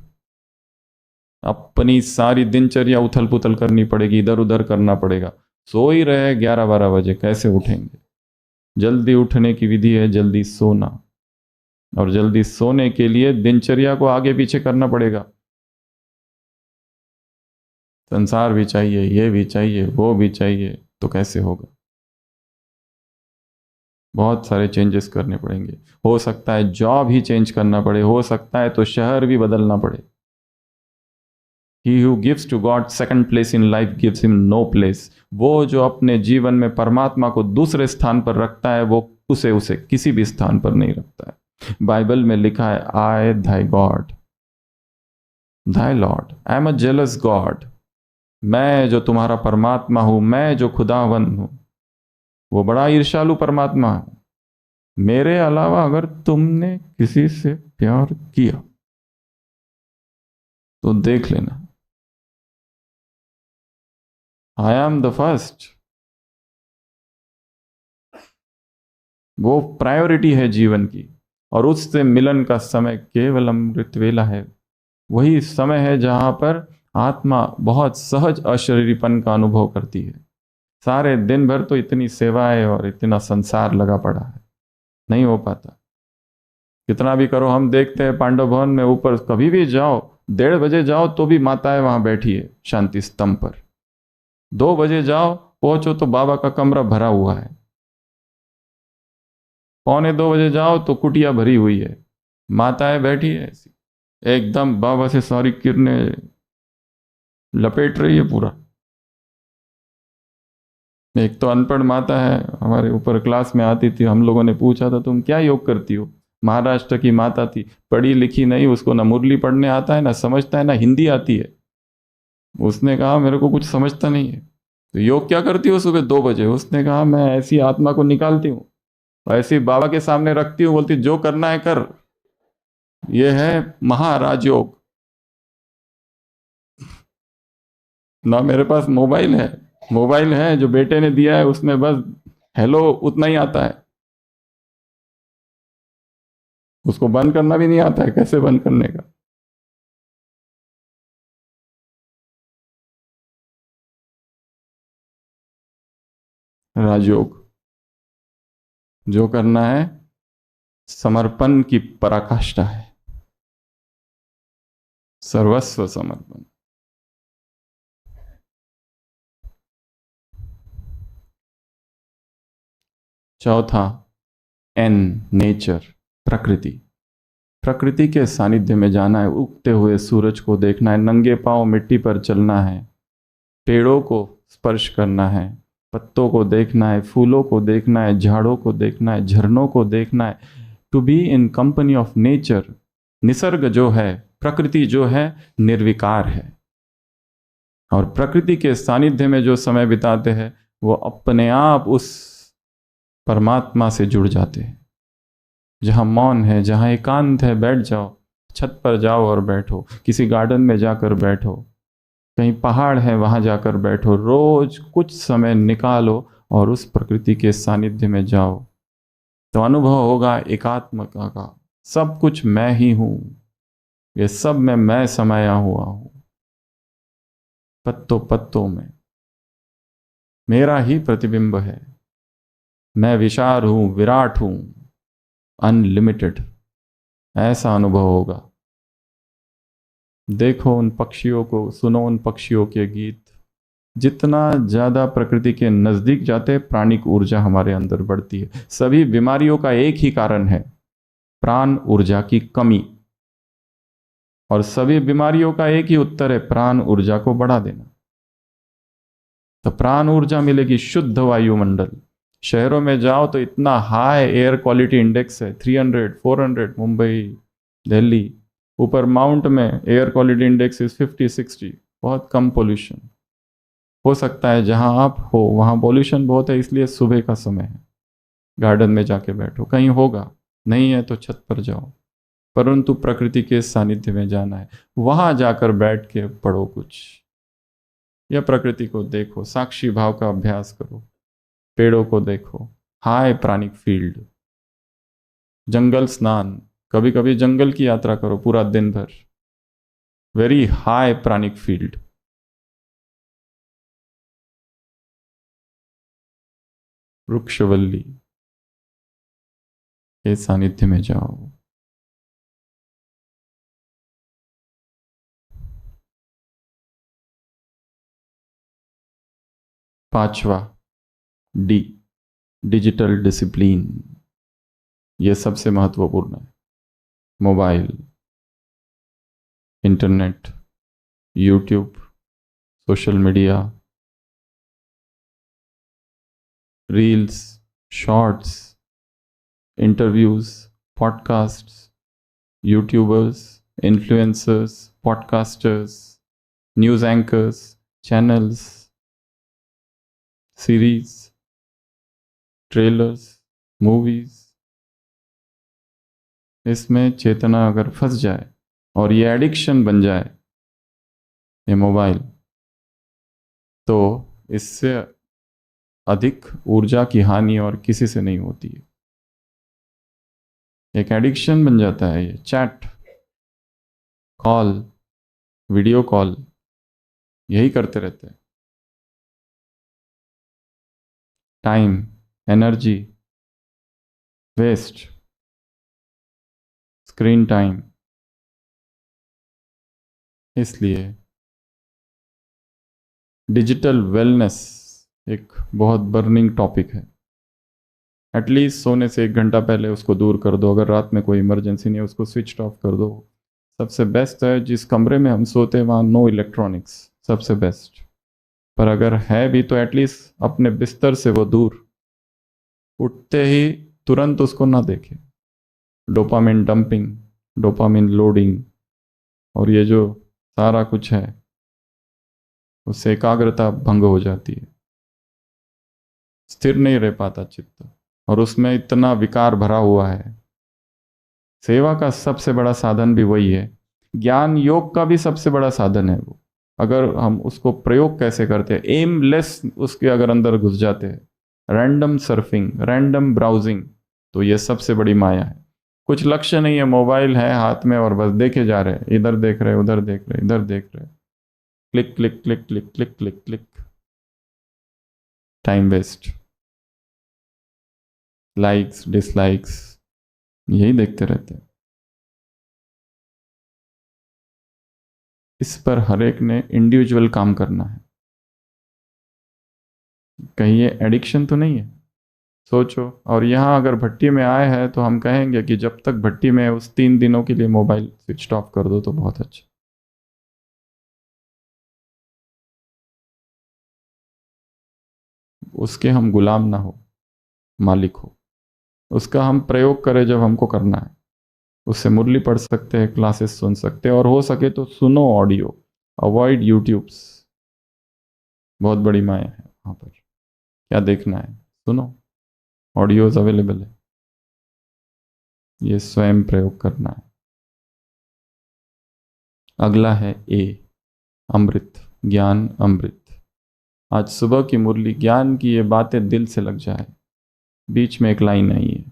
अपनी सारी दिनचर्या उथल पुथल करनी पड़ेगी, इधर उधर करना पड़ेगा। सो ही रहे 11-12 बजे, कैसे उठेंगे। जल्दी उठने की विधि है जल्दी सोना, और जल्दी सोने के लिए दिनचर्या को आगे पीछे करना पड़ेगा। संसार भी चाहिए, ये भी चाहिए, वो भी चाहिए, तो कैसे होगा। बहुत सारे चेंजेस करने पड़ेंगे। हो सकता है जॉब ही चेंज करना पड़े, हो सकता है तो शहर भी बदलना पड़े। He who gives to God second place in life gives him no place. वो जो अपने जीवन में परमात्मा को दूसरे स्थान पर रखता है, वो उसे किसी भी स्थान पर नहीं रखता है। बाइबल में लिखा है, I thy God, thy Lord, I am a jealous God। मैं जो तुम्हारा परमात्मा हूं, मैं जो खुदावन हूं, वो बड़ा ईर्ष्यालु परमात्मा है। मेरे अलावा अगर तुमने किसी से प्यार किया तो देख लेना, आई एम द फर्स्ट। वो प्रायोरिटी है जीवन की, और उससे मिलन का समय केवल अमृत वेला है। वही समय है जहां पर आत्मा बहुत सहज अशरीरीपन का अनुभव करती है। सारे दिन भर तो इतनी सेवाएं और इतना संसार लगा पड़ा है, नहीं हो पाता। कितना भी करो, हम देखते हैं पांडव भवन में ऊपर कभी भी जाओ, 1:30 बजे जाओ तो भी माताएं वहां बैठी है शांति स्तंभ पर। 2 बजे जाओ, पहुंचो तो बाबा का कमरा भरा हुआ है। 1:45 बजे जाओ तो कुटिया भरी हुई है, माताएं बैठी है ऐसी, एकदम बाबा से सारी किरणें लपेट रही है पूरा। एक तो अनपढ़ माता है, हमारे ऊपर क्लास में आती थी, हम लोगों ने पूछा था तुम क्या योग करती हो। महाराष्ट्र की माता थी, पढ़ी लिखी नहीं, उसको ना मुरली पढ़ने आता है, ना समझता है, ना हिंदी आती है। उसने कहा मेरे को कुछ समझता नहीं है, तो योग क्या करती हो सुबह 2 बजे। उसने कहा मैं ऐसी आत्मा को निकालती हूँ, ऐसी बाबा के सामने रखती हूँ, बोलती जो करना है कर, ये है महाराजयोग। ना मेरे पास मोबाइल है जो बेटे ने दिया है, उसमें बस हेलो उतना ही आता है, उसको बंद करना भी नहीं आता है, कैसे बंद करने का। राजयोग जो करना है समर्पण की पराकाष्ठा है, सर्वस्व समर्पण। चौथा, एन, नेचर, प्रकृति। प्रकृति के सानिध्य में जाना है, उगते हुए सूरज को देखना है, नंगे पांव मिट्टी पर चलना है, पेड़ों को स्पर्श करना है, पत्तों को देखना है, फूलों को देखना है, झाड़ों को देखना है, झरनों को देखना है। To be in company of nature. निसर्ग जो है, प्रकृति जो है, निर्विकार है, और प्रकृति के सानिध्य में जो समय बिताते हैं वो अपने आप उस परमात्मा से जुड़ जाते हैं। जहाँ मौन है, जहाँ एकांत है, बैठ जाओ, छत पर जाओ और बैठो, किसी गार्डन में जाकर बैठो, कहीं पहाड़ है वहाँ जाकर बैठो, रोज कुछ समय निकालो और उस प्रकृति के सानिध्य में जाओ, तो अनुभव होगा एकात्मता का। सब कुछ मैं ही हूँ, ये सब में मैं समाया हुआ हूँ, पत्तों पत्तों में मेरा ही प्रतिबिंब है, मैं विशाल हूँ, विराट हूँ, अनलिमिटेड। ऐसा अनुभव होगा। देखो उन पक्षियों को, सुनो उन पक्षियों के गीत। जितना ज़्यादा प्रकृति के नज़दीक जाते हैं, प्राणिक ऊर्जा हमारे अंदर बढ़ती है। सभी बीमारियों का एक ही कारण है, प्राण ऊर्जा की कमी, और सभी बीमारियों का एक ही उत्तर है, प्राण ऊर्जा को बढ़ा देना। तो प्राण ऊर्जा मिलेगी, शुद्ध वायुमंडल। शहरों में जाओ तो इतना हाई एयर क्वालिटी इंडेक्स है, 300 400, मुंबई, दिल्ली। ऊपर माउंट में एयर क्वालिटी इंडेक्स इज 50 60, बहुत कम पोल्यूशन। हो सकता है जहां आप हो वहां पोल्यूशन बहुत है, इसलिए सुबह का समय है, गार्डन में जाके बैठो, कहीं होगा, नहीं है तो छत पर जाओ, परंतु प्रकृति के सानिध्य में जाना है। वहां जाकर बैठ के पढ़ो कुछ, या प्रकृति को देखो, साक्षी भाव का अभ्यास करो, पेड़ों को देखो, हाय प्राणिक फील्ड, जंगल स्नान, कभी कभी जंगल की यात्रा करो पूरा दिन भर, वेरी हाई प्राणिक फील्ड। वृक्षवल्ली के सानिध्य में जाओ। पांचवा, डी, डिजिटल डिसिप्लिन। यह सबसे महत्वपूर्ण है। Mobile, internet, YouTube, social media, reels, shorts, interviews, podcasts, YouTubers, influencers, podcasters, news anchors, channels, series, trailers, movies, इसमें चेतना अगर फंस जाए और ये एडिक्शन बन जाए, ये मोबाइल, तो इससे अधिक ऊर्जा की हानि और किसी से नहीं होती है। एक एडिक्शन बन जाता है ये। चैट, कॉल, वीडियो कॉल, यही करते रहते हैं। Time, energy waste, screen time. इसलिए डिजिटल वेलनेस एक बहुत बर्निंग टॉपिक है। एटलीस्ट सोने से 1 घंटा पहले उसको दूर कर दो। अगर रात में कोई इमरजेंसी नहीं है, उसको स्विच ऑफ कर दो। सबसे बेस्ट है, जिस कमरे में हम सोते हैं वहाँ नो इलेक्ट्रॉनिक्स, सबसे बेस्ट। पर अगर है भी तो एटलीस्ट अपने बिस्तर से वो दूर, उठते ही तुरंत उसको ना देखें। डोपामिन डंपिंग, डोपामिन लोडिंग, और ये जो सारा कुछ है, उससे एकाग्रता भंग हो जाती है, स्थिर नहीं रह पाता चित्त, और उसमें इतना विकार भरा हुआ है। सेवा का सबसे बड़ा साधन भी वही है। ज्ञान योग का भी सबसे बड़ा साधन है वो। अगर हम उसको प्रयोग कैसे करते हैं, एमलेस उसके अगर अंदर घुस जाते हैं, रैंडम सर्फिंग, रैंडम ब्राउजिंग, तो ये सबसे बड़ी माया है। कुछ लक्ष्य नहीं है, मोबाइल है हाथ में और बस देखे जा रहे हैं, इधर देख रहे उधर देख रहे इधर देख रहे, click click click click click click click, time waste, likes dislikes, यही देखते रहते हैं। इस पर हर एक ने इंडिविजुअल काम करना है। कहीं ये एडिक्शन तो नहीं है, सोचो। और यहाँ अगर भट्टी में आए हैं तो हम कहेंगे कि जब तक भट्टी में है उस 3 दिनों के लिए मोबाइल स्विच ऑफ कर दो तो बहुत अच्छा। उसके हम गुलाम ना हो, मालिक हो। उसका हम प्रयोग करें जब हमको करना है। उससे मुरली पढ़ सकते हैं, क्लासेस सुन सकते हैं, और हो सके तो सुनो ऑडियो, अवॉइड यूट्यूब्स। बहुत बड़ी माया है वहाँ पर। क्या देखना है सुनो, ऑडियोज अवेलेबल है, ये स्वयं प्रयोग करना है। अगला है ए, अमृत, ज्ञान अमृत। आज सुबह की मुरली, ज्ञान की ये बातें दिल से लग जाए, बीच में एक लाइन आई है।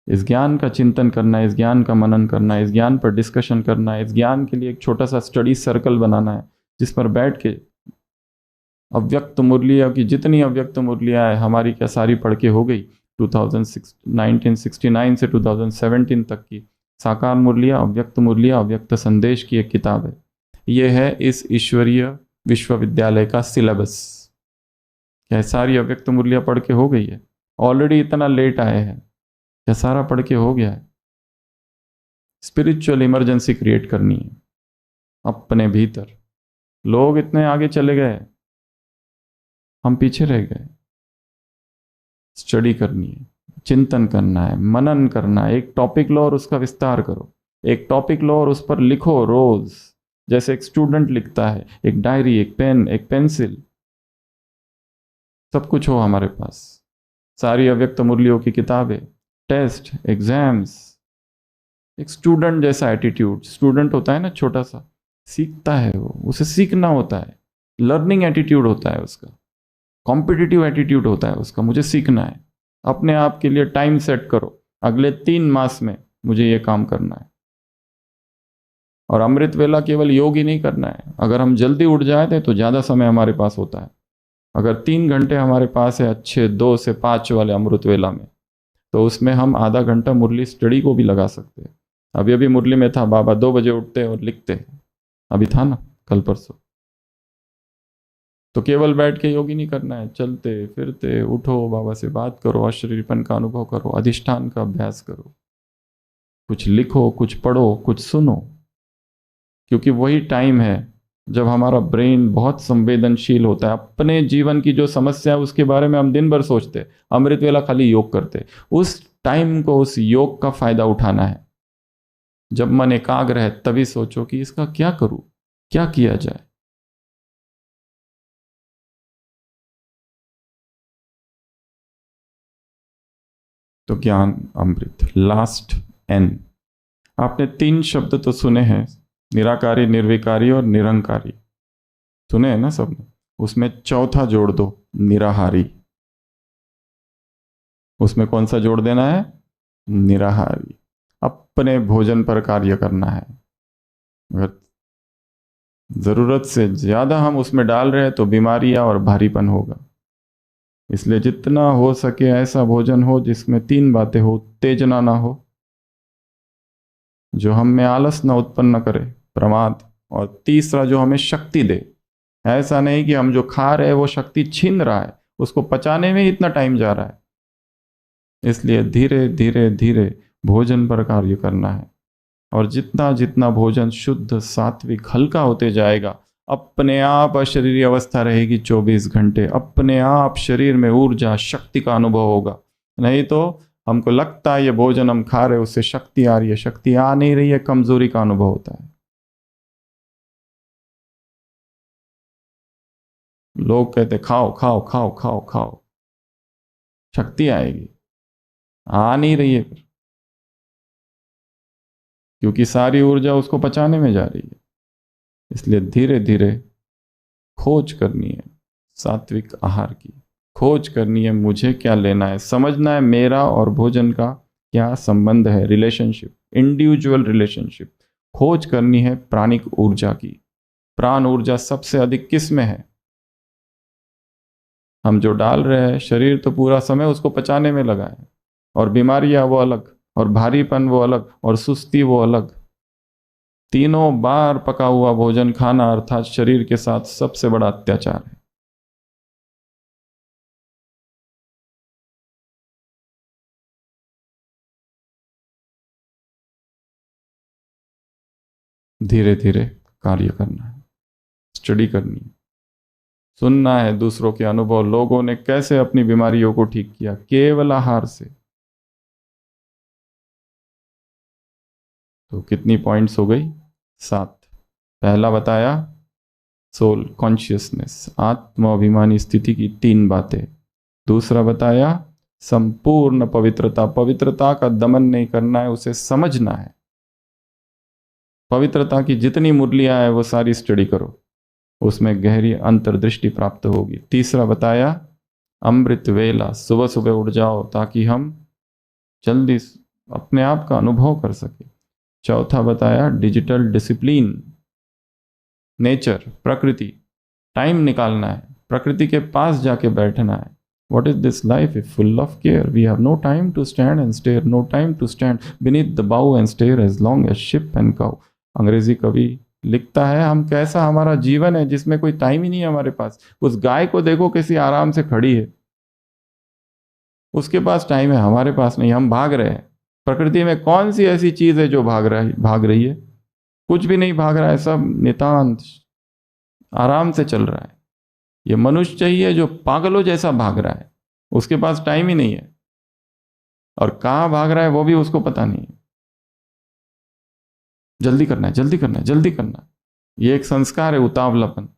इस ज्ञान का चिंतन करना है, इस ज्ञान का मनन करना है, इस ज्ञान पर डिस्कशन करना है, इस ज्ञान के लिए एक छोटा सा स्टडी सर्कल बनाना है जिस पर बैठ के अव्यक्त मुरलियाँ की, जितनी अव्यक्त मुरलियाँ हैं हमारी, क्या सारी पढ़ के हो गई? 1969 से 2017 तक की साकार मुरलियाँ, अव्यक्त मुरलियाँ, अव्यक्त संदेश की एक किताब है। ये है इस ईश्वरीय विश्वविद्यालय का सिलेबस। क्या सारी अव्यक्त मुरलियाँ पढ़ के हो गई है? ऑलरेडी इतना लेट आए हैं, क्या सारा पढ़ के हो गया है? स्पिरिचुअल इमरजेंसी क्रिएट करनी है अपने भीतर। लोग इतने आगे चले गए, हम पीछे रह गए। स्टडी करनी है, चिंतन करना है, मनन करना है। एक टॉपिक लो और उसका विस्तार करो। एक टॉपिक लो और उस पर लिखो रोज, जैसे एक स्टूडेंट लिखता है। एक डायरी, एक पेन, एक पेंसिल, सब कुछ हो हमारे पास। सारी अव्यक्त मुरलियों की किताबें, टेस्ट, एग्जाम्स। एक स्टूडेंट जैसा एटीट्यूड, स्टूडेंट होता है ना छोटा सा, सीखता है वो, उसे सीखना होता है। लर्निंग एटीट्यूड होता है उसका, कॉम्पिटिटिव एटीट्यूड होता है उसका, मुझे सीखना है। अपने आप के लिए टाइम सेट करो, अगले 3 मास में मुझे ये काम करना है। और अमृत वेला केवल योग ही नहीं करना है। अगर हम जल्दी उठ जाए तो ज़्यादा समय हमारे पास होता है। अगर 3 घंटे हमारे पास है अच्छे 2 से 5 वाले अमृत वेला में, तो उसमें हम आधा घंटा मुरली स्टडी को भी लगा सकते हैं। अभी अभी मुरली में था, बाबा 2 बजे उठते और लिखते, अभी था ना कल परसों। तो केवल बैठ के योग ही नहीं करना है, चलते फिरते उठो, बाबा से बात करो, अशरीरपन का अनुभव करो, अधिष्ठान का अभ्यास करो, कुछ लिखो, कुछ पढ़ो, कुछ सुनो। क्योंकि वही टाइम है जब हमारा ब्रेन बहुत संवेदनशील होता है। अपने जीवन की जो समस्या है उसके बारे में हम दिन भर सोचते, अमृत वेला खाली योग करते। उस टाइम को, उस योग का फायदा उठाना है। जब मन एकाग्र है तभी सोचो कि इसका क्या करूं, क्या किया जाए। तो ज्ञान अमृत, लास्ट एन। आपने 3 शब्द तो सुने हैं, निराकारी, निर्विकारी और निरंकारी, सुने हैं ना सबने? उसमें चौथा जोड़ दो, निराहारी। उसमें कौन सा जोड़ देना है? निराहारी। अपने भोजन पर कार्य करना है। अगर जरूरत से ज्यादा हम उसमें डाल रहे हैं तो बीमारियां और भारीपन होगा। इसलिए जितना हो सके ऐसा भोजन हो जिसमें 3 बातें हो। उत्तेजना ना हो, जो हम में आलस ना उत्पन्न करे, प्रमाद, और तीसरा जो हमें शक्ति दे। ऐसा नहीं कि हम जो खा रहे हैं वो शक्ति छीन रहा है, उसको पचाने में ही इतना टाइम जा रहा है। इसलिए धीरे धीरे धीरे भोजन पर कार्य करना है। और जितना जितना भोजन शुद्ध, सात्विक, हल्का होते जाएगा, अपने आप अशरीरी अवस्था रहेगी 24 घंटे। अपने आप शरीर में ऊर्जा, शक्ति का अनुभव होगा। नहीं तो हमको लगता है ये भोजन हम खा रहे उससे शक्ति आ रही है, शक्ति आ नहीं रही है, कमजोरी का अनुभव होता है। लोग कहते खाओ खाओ खाओ खाओ खाओ, शक्ति आएगी, आ नहीं रही है। क्योंकि सारी ऊर्जा उसको पचाने में जा रही है। इसलिए धीरे धीरे खोज करनी है सात्विक आहार की, खोज करनी है मुझे क्या लेना है, समझना है मेरा और भोजन का क्या संबंध है, रिलेशनशिप, इंडिविजुअल रिलेशनशिप। खोज करनी है प्राणिक ऊर्जा की। प्राण ऊर्जा सबसे अधिक किस में है? हम जो डाल रहे हैं, शरीर तो पूरा समय उसको पचाने में लगा है, और बीमारियां वो अलग, और भारीपन वो अलग, और सुस्ती वो अलग। तीनों बार पका हुआ भोजन खाना अर्थात शरीर के साथ सबसे बड़ा अत्याचार है। धीरे धीरे कार्य करना है, स्टडी करनी है, सुनना है दूसरों के अनुभव, लोगों ने कैसे अपनी बीमारियों को ठीक किया केवल आहार से। तो कितनी पॉइंट्स हो गई? 7। पहला बताया सोल कॉन्शियसनेस, आत्म अभिमानी स्थिति की 3 बातें। दूसरा बताया संपूर्ण पवित्रता, पवित्रता का दमन नहीं करना है, उसे समझना है। पवित्रता की जितनी मुरलियां है वो सारी स्टडी करो, उसमें गहरी अंतर्दृष्टि प्राप्त होगी। तीसरा बताया अमृत वेला, सुबह सुबह उठ जाओ ताकि हम जल्दी अपने आप का अनुभव कर सके। चौथा बताया डिजिटल डिसिप्लिन, नेचर, प्रकृति, टाइम निकालना है, प्रकृति के पास जाके बैठना है। What is this life if full of care? We have no time to stand and stare, no time to stand beneath the bough and stare as long as sheep and cow. अंग्रेजी कवि लिखता है हम कैसा हमारा जीवन है जिसमें कोई टाइम ही नहीं है हमारे पास। उस गाय को देखो कैसी आराम से खड़ी है, उसके पास टाइम है, हमारे पास नहीं, हम भाग रहे हैं। प्रकृति में कौन सी ऐसी चीज है जो भाग रही है? कुछ भी नहीं भाग रहा है, सब नितांत आराम से चल रहा है। ये मनुष्य चाहिए जो पागलों जैसा भाग रहा है, उसके पास टाइम ही नहीं है, और कहाँ भाग रहा है वो भी उसको पता नहीं है। जल्दी करना है, जल्दी करना है, जल्दी करना है। ये एक संस्कार है, उतावलापन।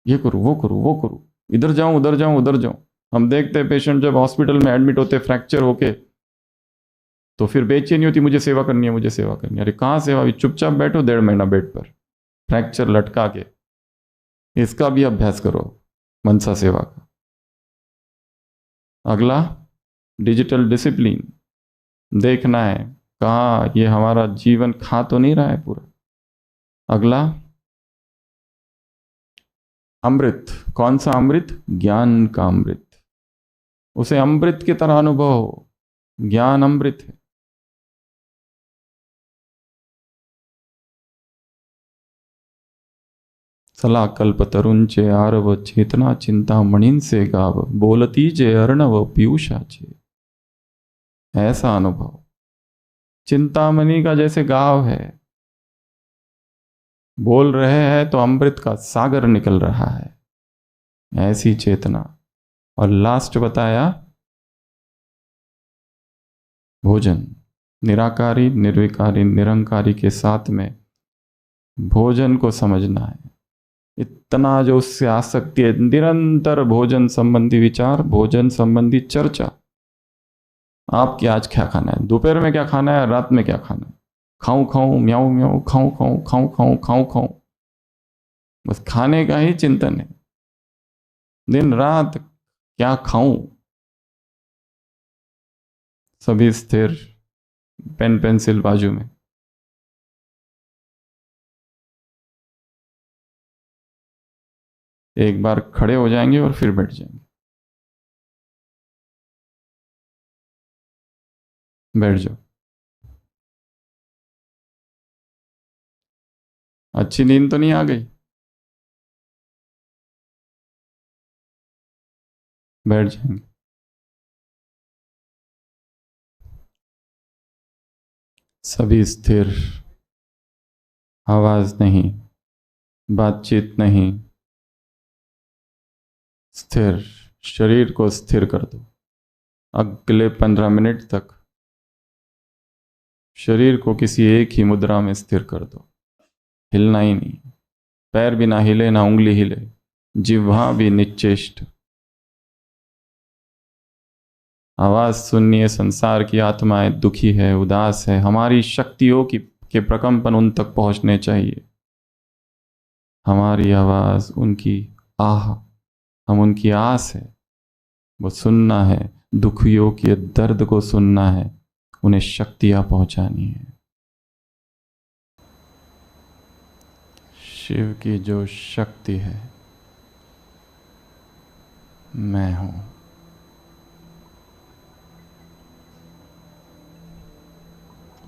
ये करूँ, वो करूँ, वो करूँ, इधर जाऊं, उधर जाऊं, उधर जाऊं। हम देखते हैं पेशेंट जब हॉस्पिटल में एडमिट होते फ्रैक्चर होके, तो फिर बेचैनी होती, मुझे सेवा करनी है, मुझे सेवा करनी है। अरे कहाँ सेवा? चुपचाप बैठो 1.5 महीना बेड पर, फ्रैक्चर लटका के। इसका भी अभ्यास करो, मनसा सेवा का। अगला डिजिटल डिसिप्लिन, देखना है कहाँ ये हमारा जीवन खा तो नहीं रहा है पूरा। अगला अमृत, कौन सा अमृत? ज्ञान का अमृत, उसे अमृत की तरह अनुभव हो। ज्ञान अमृत है। सला कल्प तरुंचे आरव, चेतना चिंता मणिन से गाव, बोलती जे अर्णव पीयूषा चे। ऐसा अनुभव चिंतामणि का जैसे गाव है, बोल रहे हैं तो अमृत का सागर निकल रहा है, ऐसी चेतना। और लास्ट बताया भोजन, निराकारी, निर्विकारी, निरंकारी के साथ में भोजन को समझना है। इतना जो उससे आसक्ति है, निरंतर भोजन संबंधी विचार, भोजन संबंधी चर्चा। आपकी आज क्या खाना है, दोपहर में क्या खाना है, रात में क्या खाना है, खाऊं खाऊं, म्याऊं म्याऊं, खाऊं खाऊं, खाऊं खाऊं, खाऊं खाऊं, बस खाने का ही चिंतन है। दिन रात क्या खाऊं, सभी स्थिर, पेन पेंसिल बाजू में। एक बार खड़े हो जाएंगे और फिर बैठ जाएंगे। बैठ जाओ। अच्छी नींद तो नहीं आ गई? बैठ जाएंगे। सभी स्थिर, आवाज नहीं, बातचीत नहीं, स्थिर। शरीर को स्थिर कर दो। अगले 15 मिनट तक शरीर को किसी एक ही मुद्रा में स्थिर कर दो, हिलना ही नहीं। पैर भी ना हिले, ना उंगली हिले, जिह्वा भी निश्चेष्ट। आवाज सुनिए, संसार की आत्माएं दुखी है, उदास है, हमारी शक्तियों की के प्रकंपन उन तक पहुंचने चाहिए। हमारी आवाज़ उनकी आह, हम उनकी आस है, वो सुनना है, दुखियों के दर्द को सुनना है, उन्हें शक्तियां पहुंचानी है। शिव की जो शक्ति है मैं हूं।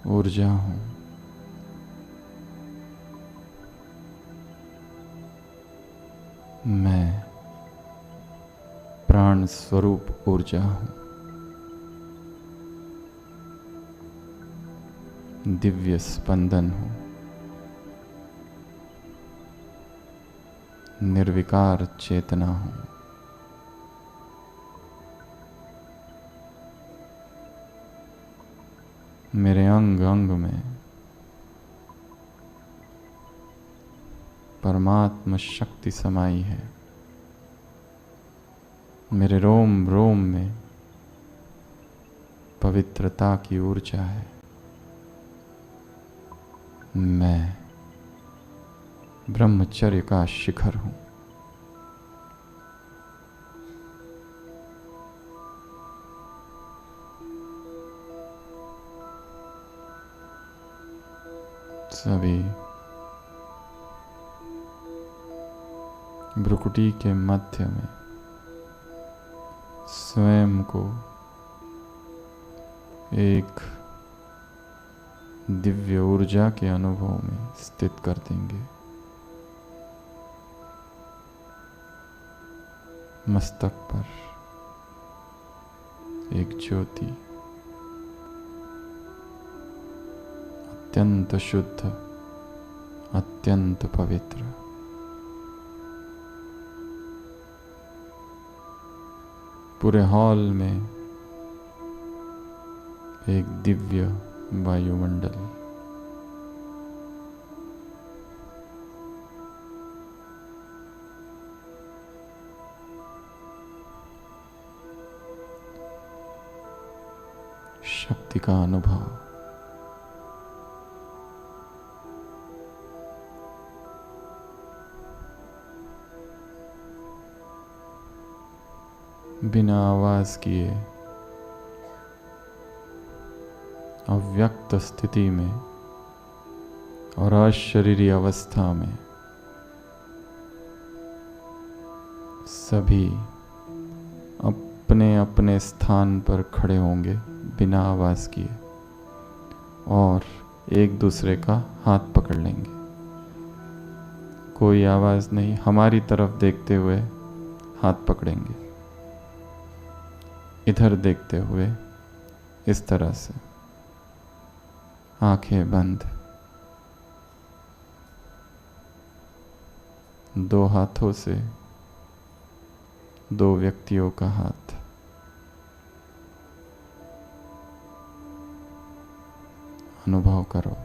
ऊर्जा हूं। मैं प्राण स्वरूप ऊर्जा हूं। दिव्य स्पंदन हूं। निर्विकार चेतना हूं। मेरे अंग अंग में परमात्मा शक्ति समाई है। मेरे रोम रोम में पवित्रता की ऊर्जा है। मैं ब्रह्मचर्य का शिखर हूं। सभी भ्रुकुटी के मध्य में स्वयं को एक दिव्य ऊर्जा के अनुभव में स्थित कर देंगे। मस्तक पर एक ज्योति, अत्यंत शुद्ध, अत्यंत पवित्र। पूरे हॉल में एक दिव्य वायुमंडल। शक्ति का अनुभव। बिना आवाज किए अव्यक्त स्थिति में और अशरीरी अवस्था में सभी अपने अपने स्थान पर खड़े होंगे बिना आवाज किए और एक दूसरे का हाथ पकड़ लेंगे। कोई आवाज नहीं, हमारी तरफ देखते हुए हाथ पकड़ेंगे, इधर देखते हुए इस तरह से, आंखें बंद। दो हाथों से दो व्यक्तियों का हाथ अनुभव करो।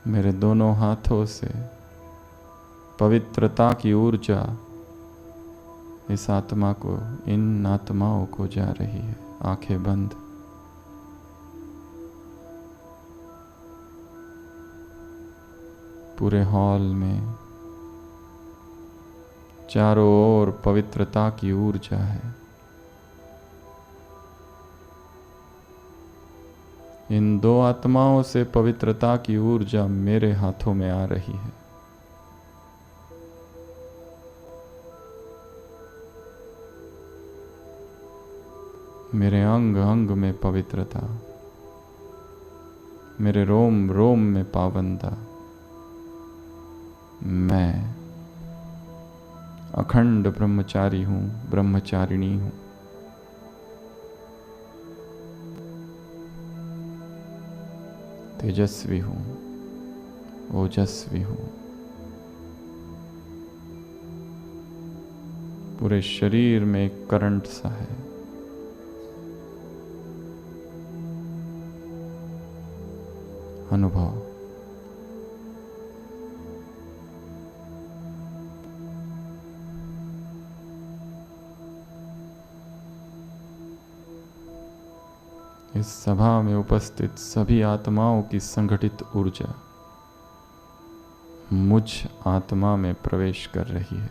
मेरे दोनों हाथों से पवित्रता की ऊर्जा इस आत्मा को, इन आत्माओं को जा रही है। आंखें बंद। पूरे हॉल में चारों ओर पवित्रता की ऊर्जा है। इन दो आत्माओं से पवित्रता की ऊर्जा मेरे हाथों में आ रही है। मेरे अंग अंग में पवित्रता, मेरे रोम रोम में पावनता। मैं अखंड ब्रह्मचारी हूं, ब्रह्मचारिणी हूं। तेजस्वी हूं, ओजस्वी हूं। पूरे शरीर में एक करंट सा है। अनुभव। इस सभा में उपस्थित सभी आत्माओं की संगठित ऊर्जा मुझ आत्मा में प्रवेश कर रही है।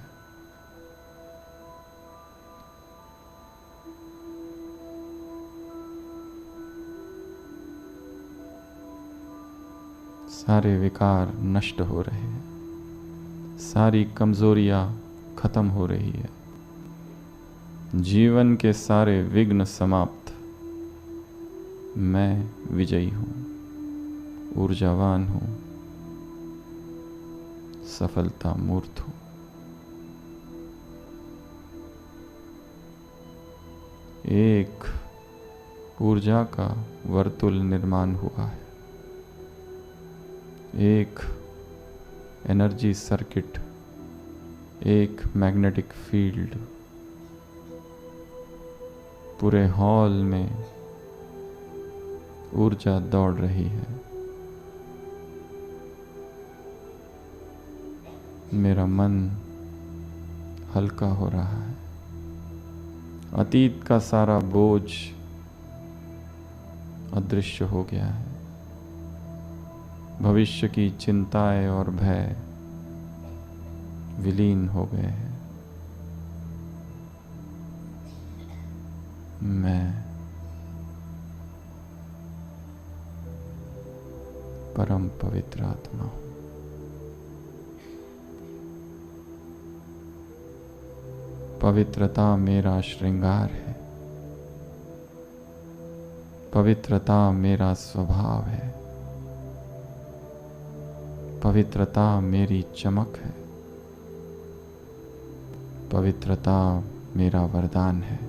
सारे विकार नष्ट हो रहे हैं, सारी कमजोरियां खत्म हो रही है, जीवन के सारे विघ्न समाप्त। मैं विजयी हूँ, ऊर्जावान हूँ, सफलता मूर्त हूँ। एक ऊर्जा का वर्तुल निर्माण हुआ है, एक एनर्जी सर्किट, एक मैग्नेटिक फील्ड पूरे हॉल में ऊर्जा दौड़ रही है। मेरा मन हल्का हो रहा है, अतीत का सारा बोझ अदृश्य हो गया है, भविष्य की चिंताएं और भय विलीन हो गए हैं। मैं परम पवित्र आत्मा हूँ। पवित्रता मेरा श्रृंगार है, पवित्रता मेरा स्वभाव है, पवित्रता मेरी चमक है, पवित्रता मेरा वरदान है,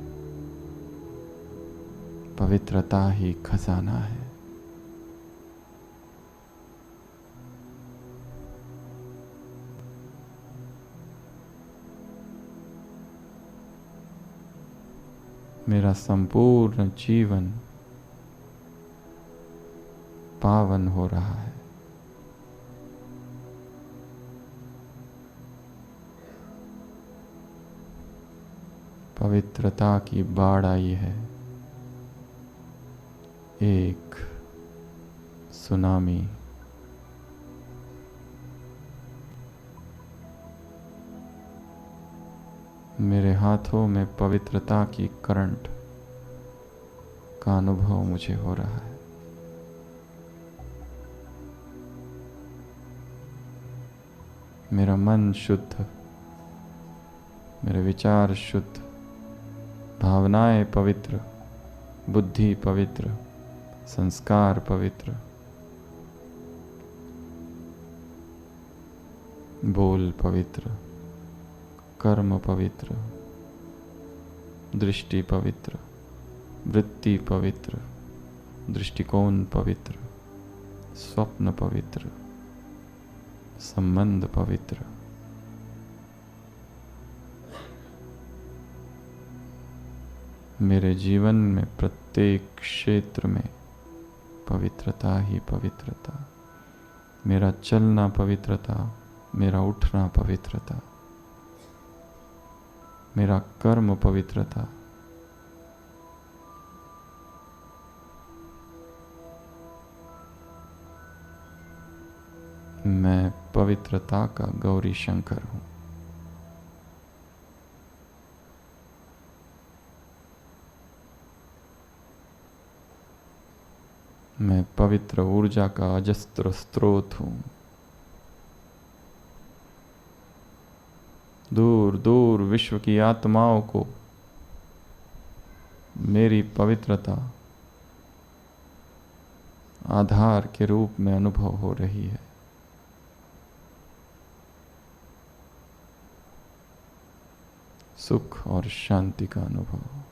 पवित्रता ही खजाना है। मेरा संपूर्ण जीवन पावन हो रहा है। पवित्रता की बाढ़ आई है, एक सुनामी। मेरे हाथों में पवित्रता की करंट का अनुभव मुझे हो रहा है। मेरा मन शुद्ध, मेरे विचार शुद्ध, भावनाएं पवित्र, बुद्धि पवित्र, संस्कार पवित्र, बोल पवित्र, कर्म पवित्र, दृष्टि पवित्र, वृत्ति पवित्र, दृष्टिकोण पवित्र, स्वप्न पवित्र, संबंध पवित्र। मेरे जीवन में प्रत्येक क्षेत्र में पवित्रता ही पवित्रता। मेरा चलना पवित्रता, मेरा उठना पवित्रता, मेरा कर्म पवित्रता, मैं पवित्रता का गौरी शंकर हूँ। मैं पवित्र ऊर्जा का अजस्त्र स्रोत हूँ। दूर दूर विश्व की आत्माओं को मेरी पवित्रता आधार के रूप में अनुभव हो रही है। सुख और शांति का अनुभव।